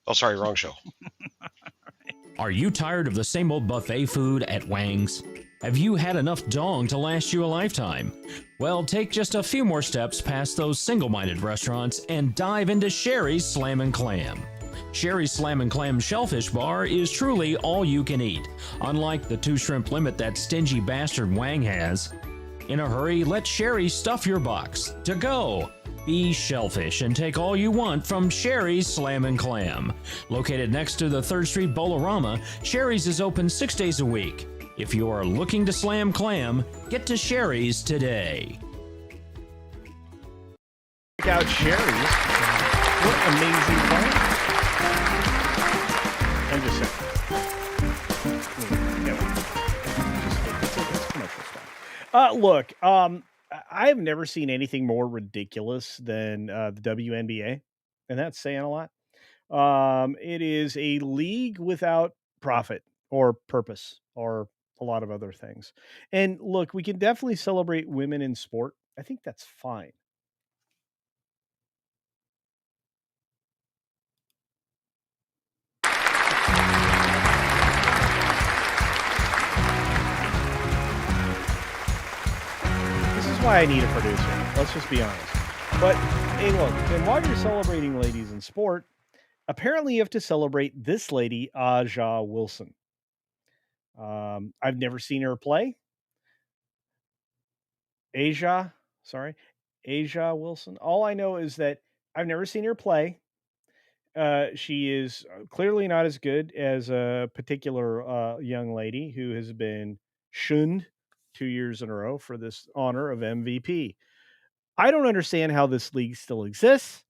Oh, sorry, wrong show. Are you tired of the same old buffet food at Wang's? Have you had enough dong to last you a lifetime? Well, take just a few more steps past those single-minded restaurants and dive into Sherry's Slam and Clam. Sherry's Slam and Clam Shellfish Bar is truly all you can eat, unlike the 2 shrimp limit that stingy bastard Wang has. In a hurry, let Sherry stuff your box. To go! Be shellfish and take all you want from Sherry's Slam and Clam. Located next to the 3rd Street Bolorama, Sherry's is open 6 days a week. If you are looking to slam clam, get to Sherry's today. Check out Sherry's. What amazing plan. I'm just saying. Yeah, it's commercial stuff. Look, I've never seen anything more ridiculous than the WNBA, and that's saying a lot. It is a league without profit or purpose or a lot of other things. And look, we can definitely celebrate women in sport. I think that's fine. This is why I need a producer. Let's just be honest. But hey, look, and while you're celebrating ladies in sport, apparently you have to celebrate this lady, Aja Wilson. I've never seen her play. Aja, sorry, Aja Wilson. All I know is that I've never seen her play. She is clearly not as good as a particular young lady who has been shunned 2 years in a row for this honor of MVP. I don't understand how this league still exists.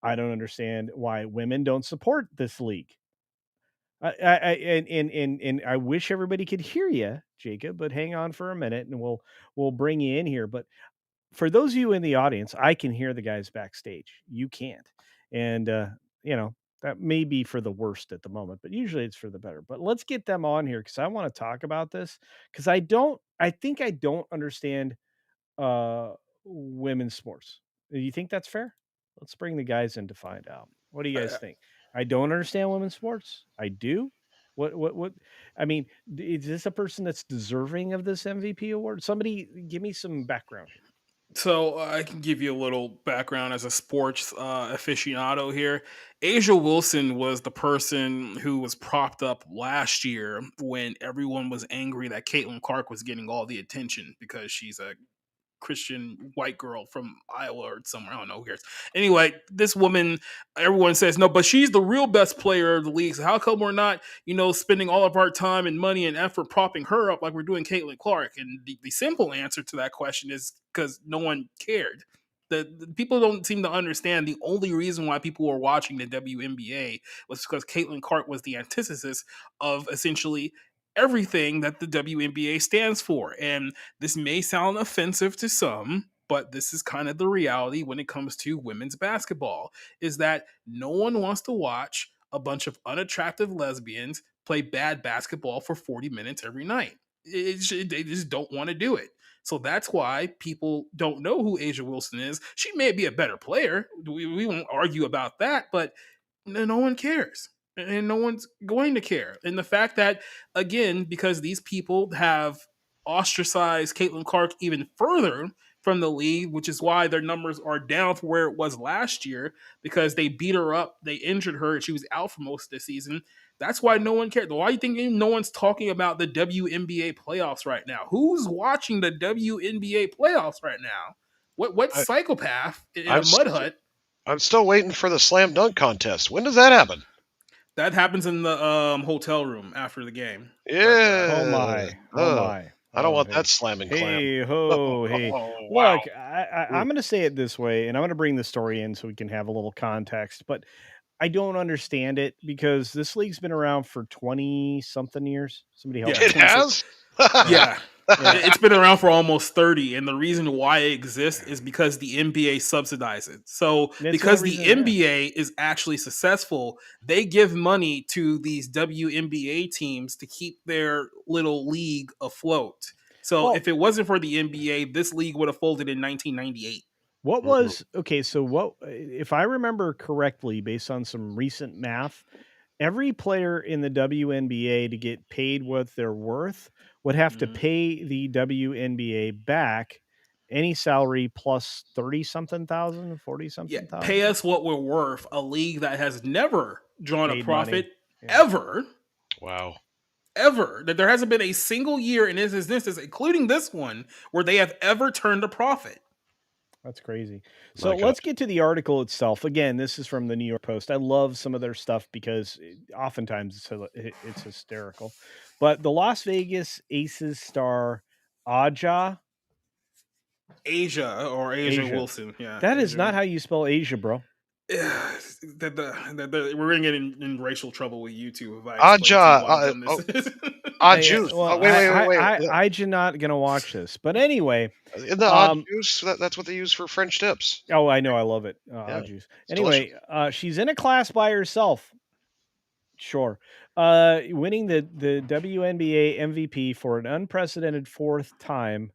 I don't understand why women don't support this league. And I wish everybody could hear you, Jacob, but hang on for a minute and we'll bring you in here. But for those of you in the audience, I can hear the guys backstage. You can't. And you know, that may be for the worst at the moment, but usually it's for the better. But let's get them on here because I want to talk about this because I think I don't understand women's sports. Do you think that's fair? Let's bring the guys in to find out. What do you guys think? I don't understand women's sports. I do. What? I mean, is this a person that's deserving of this MVP award? Somebody give me some background here. So I can give you a little background as a sports aficionado here. Asia Wilson was the person who was propped up last year when everyone was angry that Caitlin Clark was getting all the attention because she's a Christian white girl from Iowa or somewhere. I don't know who cares. Anyway, this woman, everyone says no, but she's the real best player of the league. So how come we're not, spending all of our time and money and effort propping her up like we're doing Caitlin Clark? And the simple answer to that question is because no one cared. The people don't seem to understand the only reason why people were watching the WNBA was because Caitlin Clark was the antithesis of essentially everything that the WNBA stands for. And this may sound offensive to some, but this is kind of the reality when it comes to women's basketball is that no one wants to watch a bunch of unattractive lesbians play bad basketball for 40 minutes every night. They just don't want to do it. So that's why people don't know who Asia Wilson is. She may be a better player. We won't argue about that, but no one cares. And no one's going to care. And the fact that, again, because these people have ostracized Caitlin Clark even further from the league, which is why their numbers are down from where it was last year, because they beat her up, they injured her, and she was out for most of the season. That's why no one cared. Why do you think no one's talking about the WNBA playoffs right now? Who's watching the WNBA playoffs right now? What psychopath in a mud hut? I'm still waiting for the slam dunk contest. When does that happen? That happens in the hotel room after the game. Yeah. Oh my. Oh my. I don't want hey. that slamming clam. Hey ho, hey. Wow. Look, I'm going to say it this way, and I'm going to bring the story in so we can have a little context. But I don't understand it because this league's been around for 20 something years. Somebody help me. It has? Yeah. It's been around for almost 30, and the reason why it exists is because the NBA subsidizes it. So because the NBA is actually successful, they give money to these WNBA teams to keep their little league afloat. So if it wasn't for the NBA, this league would have folded in 1998. What was okay? So what, if I remember correctly, based on some recent math, every player in the WNBA to get paid what they're worth would have to pay the WNBA back any salary plus 30 something thousand, 40 something thousand. Pay us what we're worth. A league that has never drawn a profit ever. Wow. Ever. That there hasn't been a single year in this instance, including this one, where they have ever turned a profit. That's crazy. So let's get to the article itself. Again, this is from the New York Post. I love some of their stuff because oftentimes it's hysterical. But the Las Vegas Aces star Aja Wilson. Yeah, that is not how you spell Asia, bro. We're gonna get in racial trouble with YouTube if I wait. I'm not gonna watch this, but anyway, in the juice, that's what they use for French dips. Oh, I know, I love it. Juice. Anyway, she's in a class by herself. Sure. Winning the WNBA MVP for an unprecedented fourth time.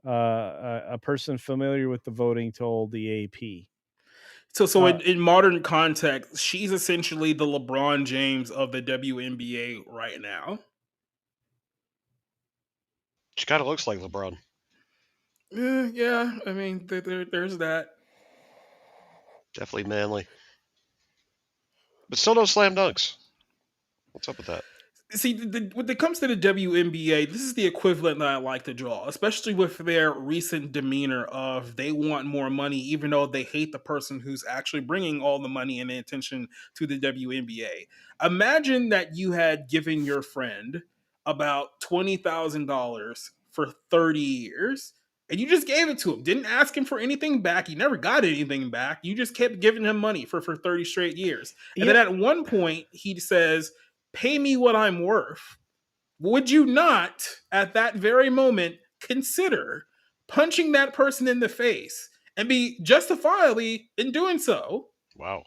A person familiar with the voting told the AP. So in modern context, she's essentially the LeBron James of the WNBA right now. She kind of looks like LeBron. Yeah, I mean, there's that. Definitely manly. But still no slam dunks. What's up with that? See, when it comes to the WNBA, this is the equivalent that I like to draw, especially with their recent demeanor of they want more money, even though they hate the person who's actually bringing all the money and the attention to the WNBA. Imagine that you had given your friend about $20,000 for 30 years. And you just gave it to him. Didn't ask him for anything back. You never got anything back. You just kept giving him money for 30 straight years. And then at one point, he says, pay me what I'm worth. Would you not, at that very moment, consider punching that person in the face and be justifiably in doing so? Wow.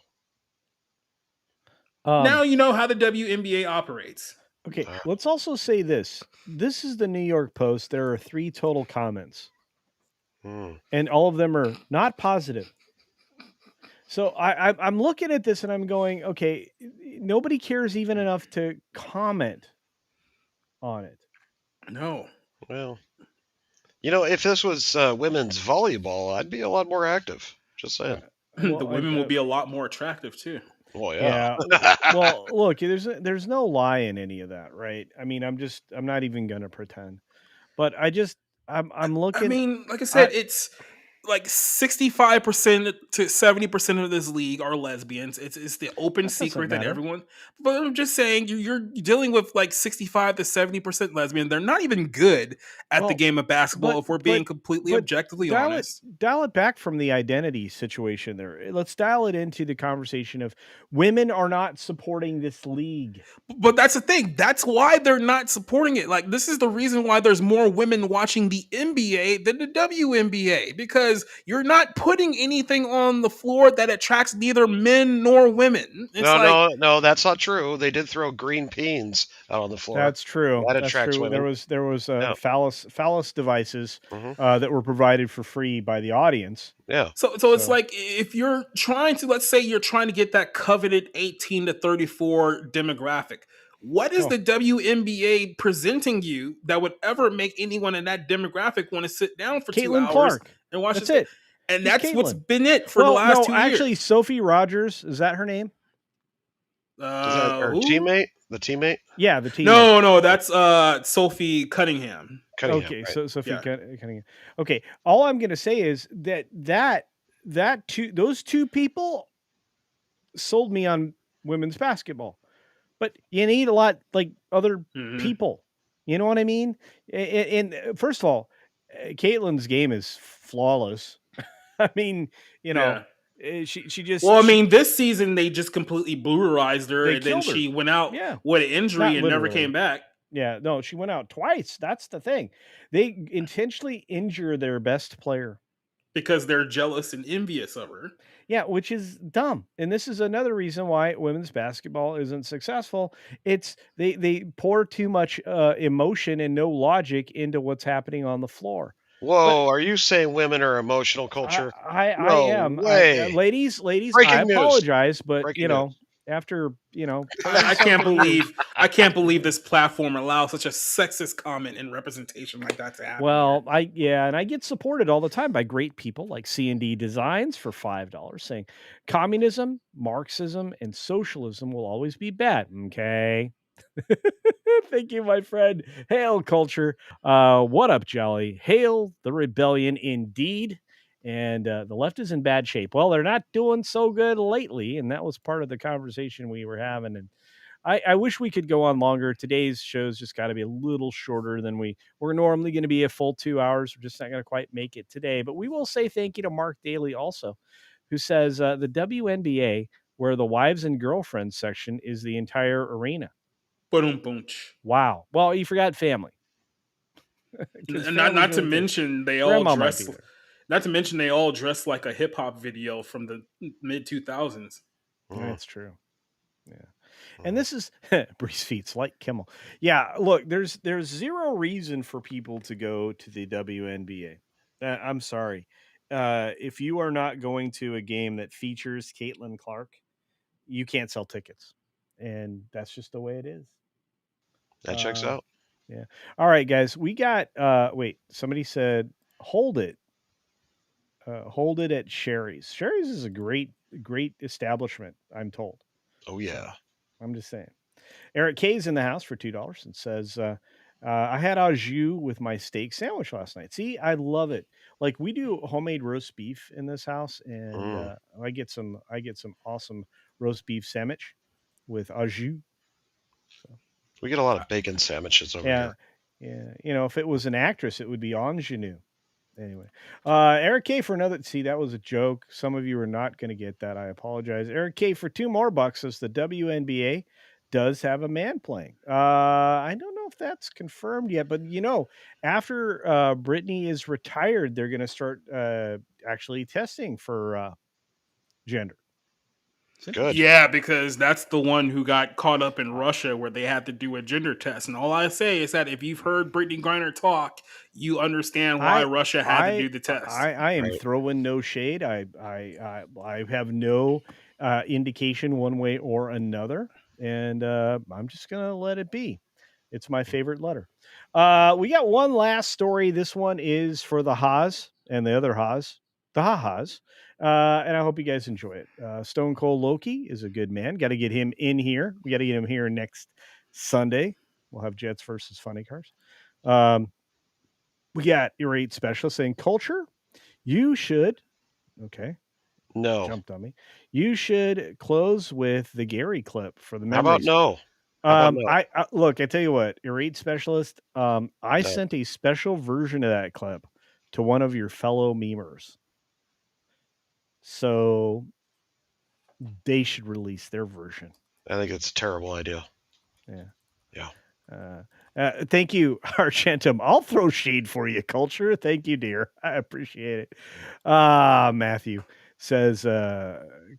Now you know how the WNBA operates. Okay, let's also say this. This is the New York Post. There are 3 total comments. And all of them are not positive. So I'm looking at this and I'm going, okay, nobody cares even enough to comment on it. No. Well, if this was women's volleyball, I'd be a lot more active. Just saying. The women will be a lot more attractive too. Well, yeah. Well, look, there's no lie in any of that, right? I mean, I'm not even gonna pretend. But I'm looking. I mean, like I said, it's like 65% to 70% of this league are lesbians. It's the open secret that everyone. But I'm just saying, you're dealing with like 65 to 70% lesbian. They're not even good at the game of basketball. If we're being completely objectively honest, dial it back from the identity situation there. Let's dial it into the conversation of women are not supporting this league. But that's the thing. That's why they're not supporting it. Like, this is the reason why there's more women watching the NBA than the WNBA, because you're not putting anything on the floor that attracts neither men nor women. No, that's not true. They did throw green peens out on the floor. That's true. That attracts women. There was phallus devices that were provided for free by the audience. Yeah. So it's like, if you're trying to, let's say you're trying to get that coveted 18 to 34 demographic, what is the WNBA presenting you that would ever make anyone in that demographic want to sit down for 2 hours Clark. and watch That's it? it. And that's what's been it for the last 2 years. Actually, Sophie Rogers, is that her name? Is that her teammate? The teammate? Yeah, the teammate. No, that's Sophie Cunningham. Okay, right. so Sophie Cunningham. Okay, all I'm going to say is those two people sold me on women's basketball. But you need a lot like other people. You know what I mean? And first of all, Caitlin's game is flawless. I mean, she just. Well, I mean, this season they just completely blewerized her, and then she went out with an injury and never came back. Yeah, no, she went out twice. That's the thing. They intentionally injure their best player because they're jealous and envious of her. Yeah, which is dumb. And this is another reason why women's basketball isn't successful. It's they pour too much emotion and no logic into what's happening on the floor. Whoa, are you saying women are emotional culture? I am. Ladies, I apologize, but after I can't believe this platform allows such a sexist comment and representation like that to happen. Well, and I get supported all the time by great people like C&D Designs for $5 saying communism, Marxism, and socialism will always be bad. Okay. Thank you, my friend. Hail culture. What up, Jolly? Hail the rebellion indeed. And the left is in bad shape. Well, they're not doing so good lately, and that was part of the conversation we were having. And I wish we could go on longer. Today's show's just got to be a little shorter than we're normally going to be a full 2 hours. We're just not going to quite make it today. But we will say thank you to Mark Daly also, who says the WNBA, where the wives and girlfriends section is the entire arena. Wow. Well, you forgot family. Not to mention they all dress. Not to mention they all dress like a hip hop video from the mid 2000s. That's true. And this is Breeze Feet's like Kimmel. Yeah, look, there's zero reason for people to go to the WNBA. I'm sorry. If you are not going to a game that features Caitlin Clark, you can't sell tickets. And that's just the way it is. That checks out. Yeah. All right, guys. We got wait, somebody said hold it. Hold it at Sherry's. Sherry's is a great establishment, I'm told. Oh yeah. I'm just saying. Eric K's in the house for $2 and says, I had au jus with my steak sandwich last night. See, I love it. Like we do homemade roast beef in this house, and I get some awesome roast beef sandwich with au jus. So, we get a lot of bacon sandwiches over here. Yeah. You know, if it was an actress, it would be ingenue. Anyway, Eric K for another. See, that was a joke. Some of you are not going to get that. I apologize. Eric K for $2 more says the WNBA does have a man playing. I don't know if that's confirmed yet, but you know, after Brittany is retired, they're going to start actually testing for gender. Good. Yeah, because that's the one who got caught up in Russia where they had to do a gender test. And all I say is that if you've heard Brittany Griner talk, you understand why Russia had to do the test. I am throwing no shade. I have no indication one way or another, and I'm just gonna let it be. It's my favorite letter. We got one last story. This one is for the Haas and the other Haas, the Ha-Ha's. And I hope you guys enjoy it. Stone Cold Loki is a good man. Got to get him in here. We got to get him here next Sunday. We'll have Jets versus Funny Cars. We got Irate Specialist saying, Culture, you should. Okay. No. Jumped on me. You should close with the Gary clip for the How memories. about no? I look, I tell you what, Irate Specialist, I sent a special version of that clip to one of your fellow memers. So they should release their version. I think it's a terrible idea. Yeah. Thank you, Argentum. I'll throw shade for you, Culture. Thank you, dear. I appreciate it. Matthew says,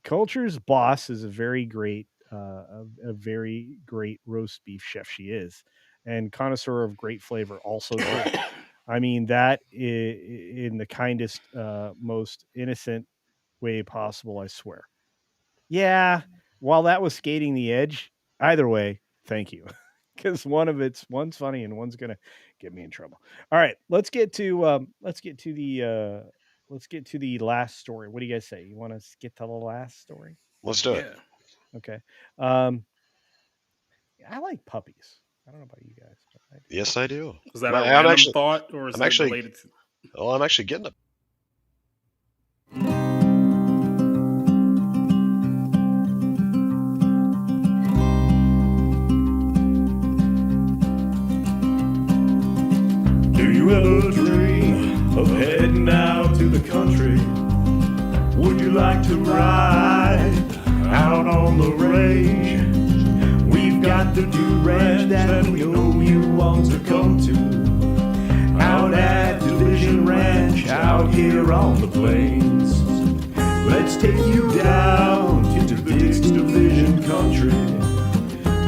Culture's boss is a very great roast beef chef. She is, and connoisseur of great flavor. Also, good. I mean that in the kindest, most innocent way possible, I swear. Yeah, while that was skating the edge, either way, thank you. Because one's funny and one's gonna get me in trouble. All right, let's get to the last story. What do you guys say? You want to get to the last story? Let's do it. Okay. I like puppies. I don't know about you guys, but I do. Yes, I do. Is that a random thought, or is that related to? Well, I'm actually getting it. Do you ever dream of heading out to the country? Would you like to ride out on the range? We've got the dude ranch that we know you want to come to. Out at Division Ranch, out here on the plains. Let's take you down to the Dix Division country.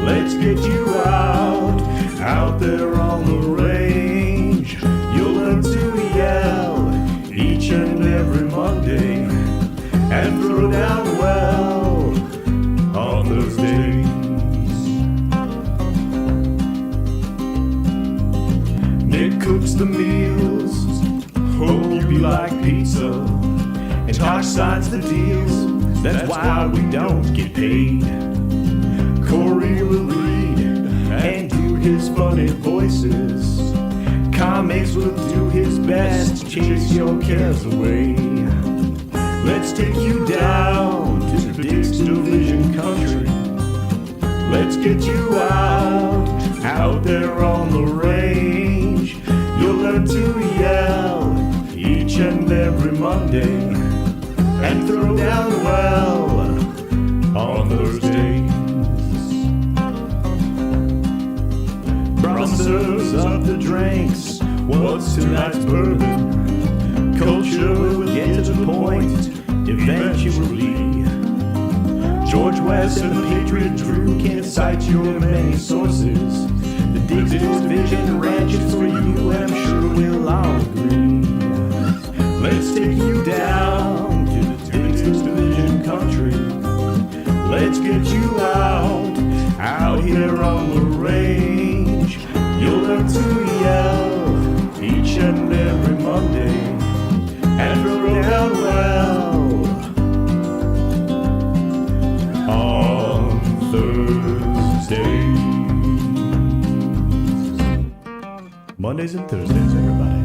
Let's get you out there on the range. You'll learn to yell each and every Monday and throw down well on those days. Nick cooks the meals, hope you like pizza, and Tosh signs the deals, that's why we don't get paid. Corey will read and do his funny voices. Comics will do his best to chase your cares away. Let's take you down to the Dix Division country. Let's get you out there on the range. You'll learn to yell each and every Monday and throw down well on those days. Brahma serves up the drinks. What's tonight's bourbon? Culture will get to the point eventually. George West and the Patriot Drew can't cite your many sources. The Diggs Division ranches for you, I'm sure we'll all agree. Let's take you down to the Diggs Division country. Let's get you out here on the range. You'll learn to yell each and every Monday and throw down well on Thursdays. Mondays and Thursdays, everybody.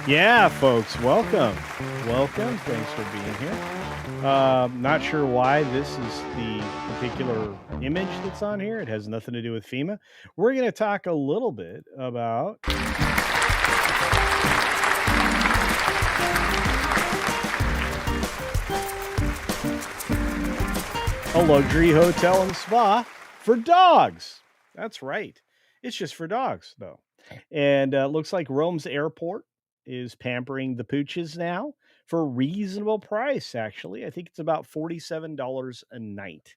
Yeah, folks, welcome. Welcome. Thanks for being here. Not sure why this is the particular image that's on here. It has nothing to do with FEMA. We're going to talk a little bit about a luxury hotel and spa for dogs. That's right. It's just for dogs, though. And looks like Rome's airport is pampering the pooches now for a reasonable price, actually. I think it's about $47 a night.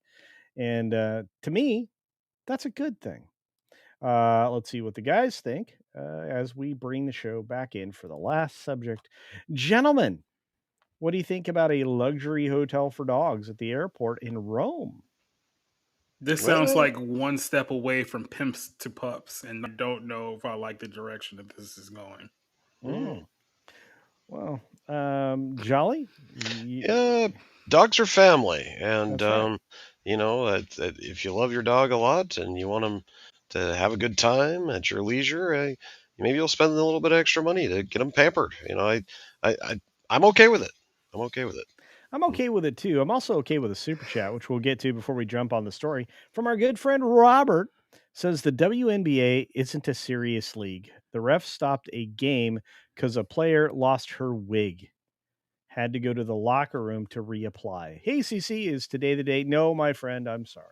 And to me, that's a good thing. Let's see what the guys think as we bring the show back in for the last subject. Gentlemen, what do you think about a luxury hotel for dogs at the airport in Rome? This sounds like one step away from pimps to pups, and I don't know if I like the direction that this is going. Well, Jolly? Yeah, dogs are family, and That's right. if you love your dog a lot and you want them to have a good time at your leisure, maybe you'll spend a little bit of extra money to get them pampered. I'm okay with it. I'm okay with it. I'm okay with it too. I'm also okay with a super chat, which we'll get to before we jump on the story. From our good friend Robert, says the WNBA isn't a serious league. The ref stopped a game because a player lost her wig. Had to go to the locker room to reapply. Hey, CC, is today the day? No, my friend, I'm sorry.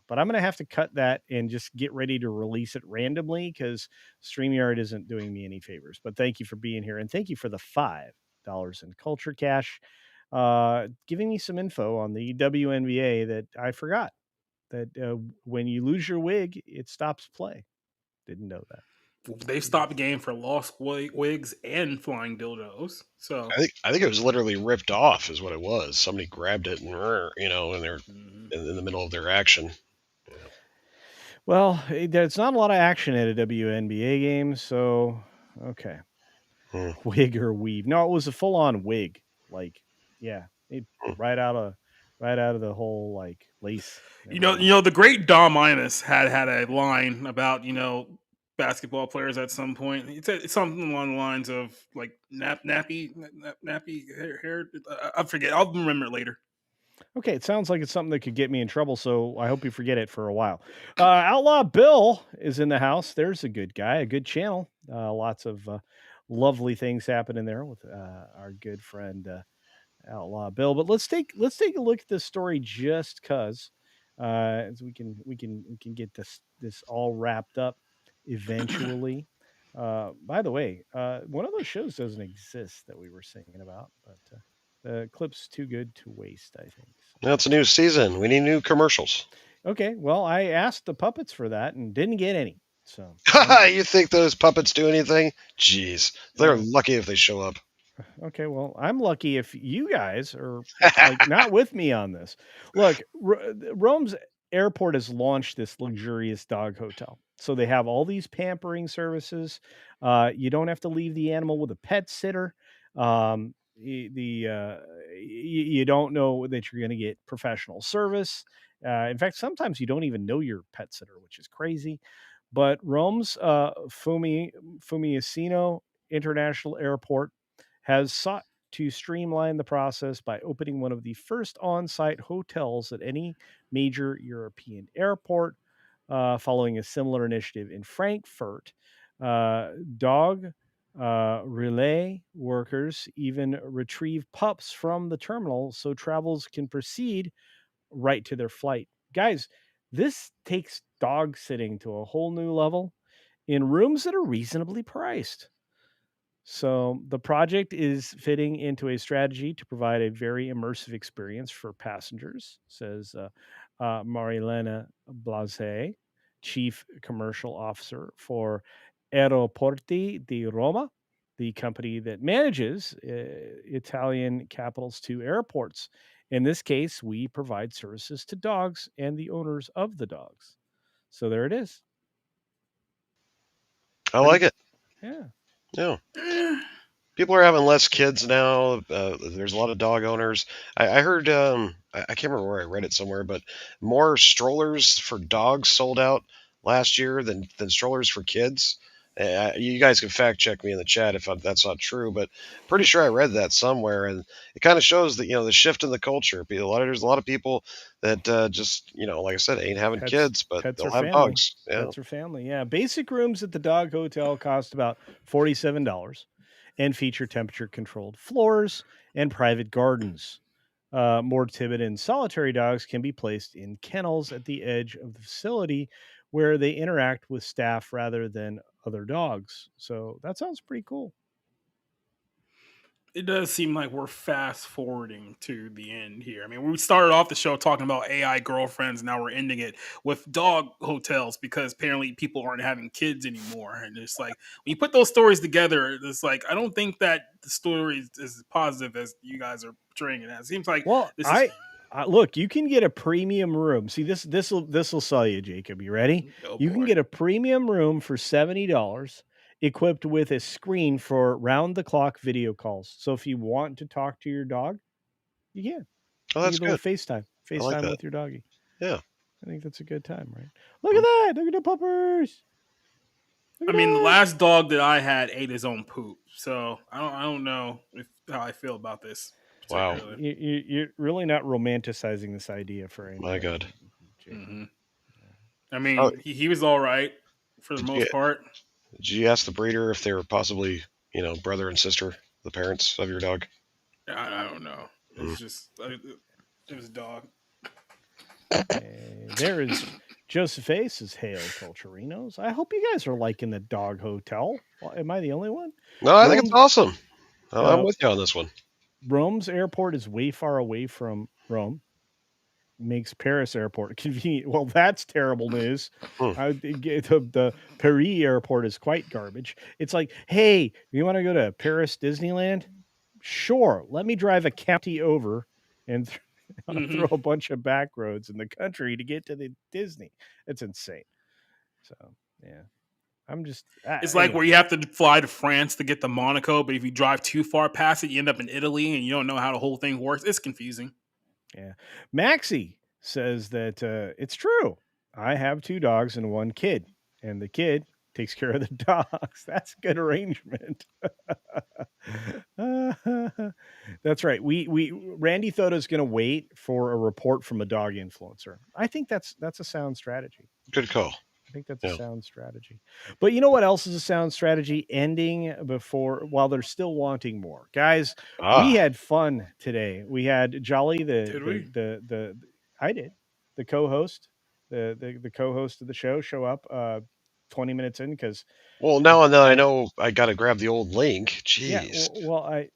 But I'm going to have to cut that and just get ready to release it randomly because StreamYard isn't doing me any favors. But thank you for being here. And thank you for the $5 in Culture Cash, giving me some info on the WNBA that I forgot. That when you lose your wig, it stops play. Didn't know that. They stopped the game for lost wigs and flying dildos. So I think it was literally ripped off, is what it was. Somebody grabbed it and and they're in the middle of their action. Well, there's not a lot of action at a WNBA game, so okay. Wig or weave? No, it was a full-on wig. Like, yeah, right out of the whole like lace. the great Dom Imus had a line about basketball players at some point. He said something along the lines of like nappy hair. I forget. I'll remember it later. Okay, it sounds like it's something that could get me in trouble, so I hope you forget it for a while. Outlaw Bill is in the house. There's a good guy, a good channel. Lots of lovely things happening there with our good friend Outlaw Bill. But let's take a look at this story just cause, as we can get this all wrapped up eventually. By the way, one of those shows doesn't exist that we were singing about, but the clip's too good to waste, I think. Now it's a new season. We need new commercials. Okay, well, I asked the puppets for that and didn't get any. So you think those puppets do anything? Jeez, they're lucky if they show up. Okay, well, I'm lucky if you guys are like not with me on this. Look, Rome's airport has launched this luxurious dog hotel. So they have all these pampering services. You don't have to leave the animal with a pet sitter. You don't know that you're going to get professional service. In fact, sometimes you don't even know your pet sitter, which is crazy. But Rome's Fiumicino International Airport has sought to streamline the process by opening one of the first on-site hotels at any major European airport, following a similar initiative in Frankfurt. Dog relay workers even retrieve pups from the terminal so travelers can proceed right to their flight. Guys, this takes dog sitting to a whole new level. in rooms that are reasonably priced. So the project is fitting into a strategy to provide a very immersive experience for passengers, says Marilena Blase, Chief Commercial Officer for Aeroporti di Roma, the company that manages Italian capitals to airports. In this case, we provide services to dogs and the owners of the dogs. So there it is. I like it. Yeah. Yeah. People are having less kids now. There's a lot of dog owners. I heard, I can't remember where I read it somewhere, but more strollers for dogs sold out last year than strollers for kids. You guys can fact check me in the chat if that's not true, but pretty sure I read that somewhere, and it kind of shows that the shift in the culture. There's a lot of people that just like I said, ain't having kids, but Pets they'll are have family. dogs. Yeah, Pets are family. Yeah. Basic rooms at the dog hotel cost about $47 and feature temperature controlled floors and private gardens. More timid and solitary dogs can be placed in kennels at the edge of the facility where they interact with staff rather than other dogs. So that sounds pretty cool. It does seem like we're fast forwarding to the end here. I mean, we started off the show talking about AI girlfriends. Now we're ending it with dog hotels because apparently people aren't having kids anymore. And it's like when you put those stories together, it's like I don't think that the story is as positive as you guys are portraying it as. It seems like Well, this is look, you can get a premium room. See, this will sell you, Jacob. You ready? oh You can boy. get a premium room for $70, equipped with a screen for round the clock video calls. So if you want to talk to your dog, you can. oh, You that's get a little good. FaceTime, I like that. with your doggy. Yeah. I think that's a good time, right? Look at that! Look at the puppers. Look I at mean, the that. last dog that I had ate his own poop, so I don't know how I feel about this Wow. particularly. You're really not romanticizing this idea for My anybody. God. Jacob. Hmm. I Oh, mean, he was all right for the did you most part. did you ask the breeder if they were possibly brother and sister, the parents of your dog? I don't know. Mm. It's just it was a dog. There is Joseph A says, "Hail, Culturinos! I hope you guys are liking the dog hotel. Well, am I the only one? No, I think it's awesome. I'm uh, with you on this one. Rome's airport is way far away from Rome. Makes Paris airport convenient. Well, that's terrible news. Hmm. The Paris airport is quite garbage. It's like, hey, you want to go to Paris Disneyland? Sure, let me drive a county over and throw a bunch of back roads in the country to get to the Disney. It's insane. So yeah, I'm just It's like where anyway. you have to fly to France to get to Monaco, but if you drive too far past it, you end up in Italy and you don't know how the whole thing works. It's confusing. Yeah, Maxie says that it's true. I have 2 dogs and 1 kid, and the kid takes care of the dogs. That's a good arrangement. That's right. We Randy Thoda's going to wait for a report from a dog influencer. I think that's a sound strategy. Good call. I think that's Yeah. a sound strategy. But you know what else is a sound strategy? Ending before while they're still wanting more. Guys, we had fun today. We had Jolly Did we? the I did. The co-host, the co-host of the show up 20 minutes in cuz Well, now and then I know I got to grab the old link. yeah, Jeez. well I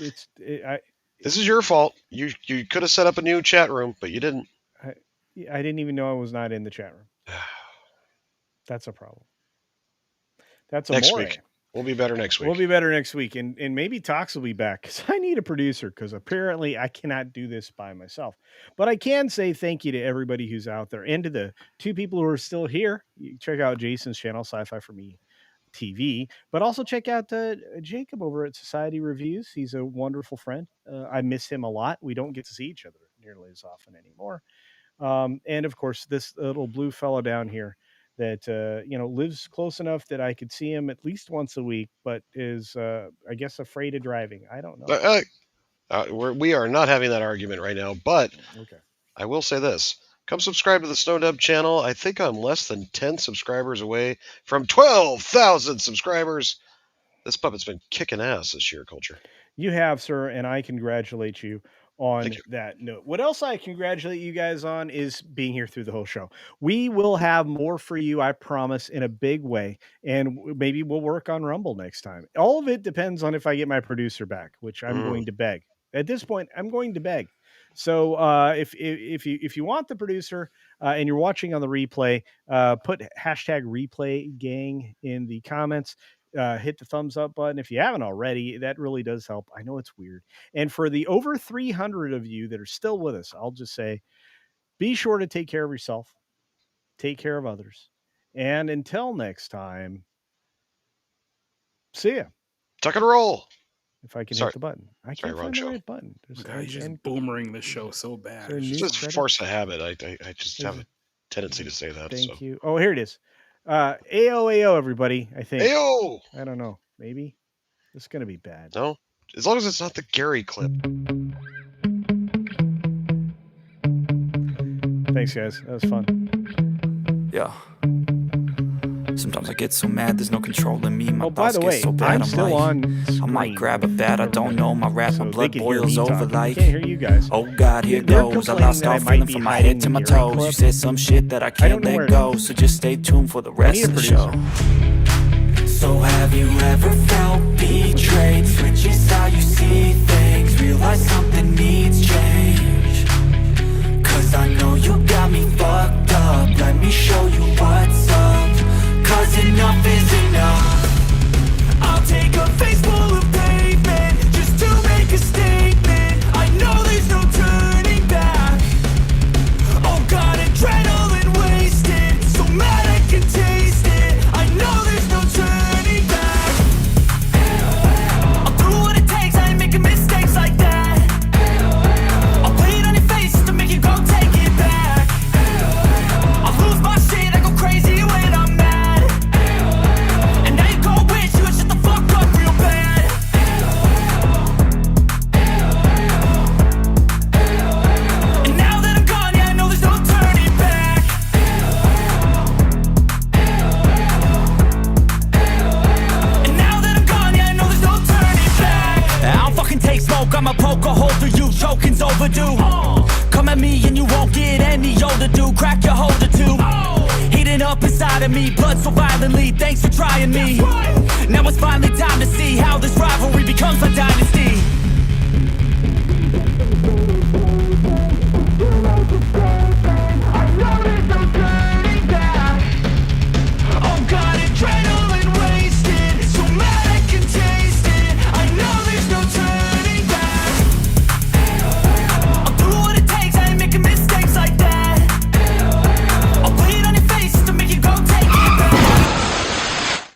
This is your fault. You could have set up a new chat room, but you didn't. I didn't even know I was not in the chat room. That's a problem. That's a Next more. week. We'll be better next week. We'll be better next week, and maybe Tox will be back because I need a producer because apparently I cannot do this by myself. But I can say thank you to everybody who's out there and to the 2 people who are still here. You check out Jason's channel, Sci-Fi for Me TV, but also check out Jacob over at Society Reviews. He's a wonderful friend. I miss him a lot. We don't get to see each other nearly as often anymore. And of course, this little blue fellow down here that lives close enough that I could see him at least once a week, but is I guess afraid of driving. I don't know. We are not having that argument right now, but Okay. I will say this. Come subscribe to the Snowdub channel. I think I'm less than 10 subscribers away from 12,000 subscribers. This puppet's been kicking ass this year, Culture. You have, sir, and I congratulate you on Thank you. that note. What else I congratulate you guys on is being here through the whole show. We will have more for you, I promise, in a big way. And maybe we'll work on Rumble next time. All of it depends on if I get my producer back, which I'm going to beg. At this point, I'm going to beg. So if you want the producer and you're watching on the replay, put hashtag replay gang in the comments. Hit the thumbs up button if you haven't already. That really does help. I know it's weird. And for the over 300 of you that are still with us, I'll just say, be sure to take care of yourself, take care of others. And until next time, see ya. Tuck and roll. If I can Sorry. hit the button. I Sorry, can't wrong find the show. right button. He's just boomering the show so bad. there a new Just credit? force a habit. I just have a tendency to say that. Thank you. Oh, here it is. AO, everybody, I think. Ayo! I don't know. Maybe. It's going to be bad. No? As long as it's not the Gary clip. Thanks, guys. That was fun. Yeah. Sometimes I get so mad, there's no controlling me. My Oh, by thoughts the get way, so bad, I'm I'm still like, on I might screen. grab a bat, I don't know. My rap, So my they blood can hear boils me over talking. I like, can't hear you guys. oh God, here They're goes. I complaining lost that I all might feeling be from my hiding head to my the Gary toes. You clip. said some shit that I I can't don't know let where it go. is. So just stay tuned for the I rest need a of the producer. show. So have you ever felt betrayed? Switches how you see things. Realize something needs change. Cause I know you got me fucked up. Let me show you what's up. Cause enough is enough. I'll take a face full of pavement just to make a statement. I know there's no turning back. Oh God, adrenaline wasted. So mad I can taste it. I know there's no turning back. I'll do what it takes, I ain't making mistakes like that. I'll play it on your face to make you go take it back. I'll lose my shit, I go crazy when I'm mad. And now you go wish you would shut the fuck up real bad. And now that I'm gone, yeah, I know there's no turning back. And now that I'm gone, yeah, I know there's no turning back. I don't fucking take smoke, I'm a poker holder, you choking's overdue. Come at me and you won't get any older, dude. Crack your holder too. Heating up inside of me, blood so violently, thanks for trying me. Now it's finally time to see how this rivalry becomes a dynasty. Oh God, adrenaline wasted. So mad I can taste it. I know there's no turning back. I'll do what it takes, I ain't making mistakes like that. I'll play it on your face to make you go take it back.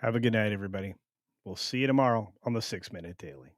Have a good night, everybody. We'll see you tomorrow on the 6 Minute Daily.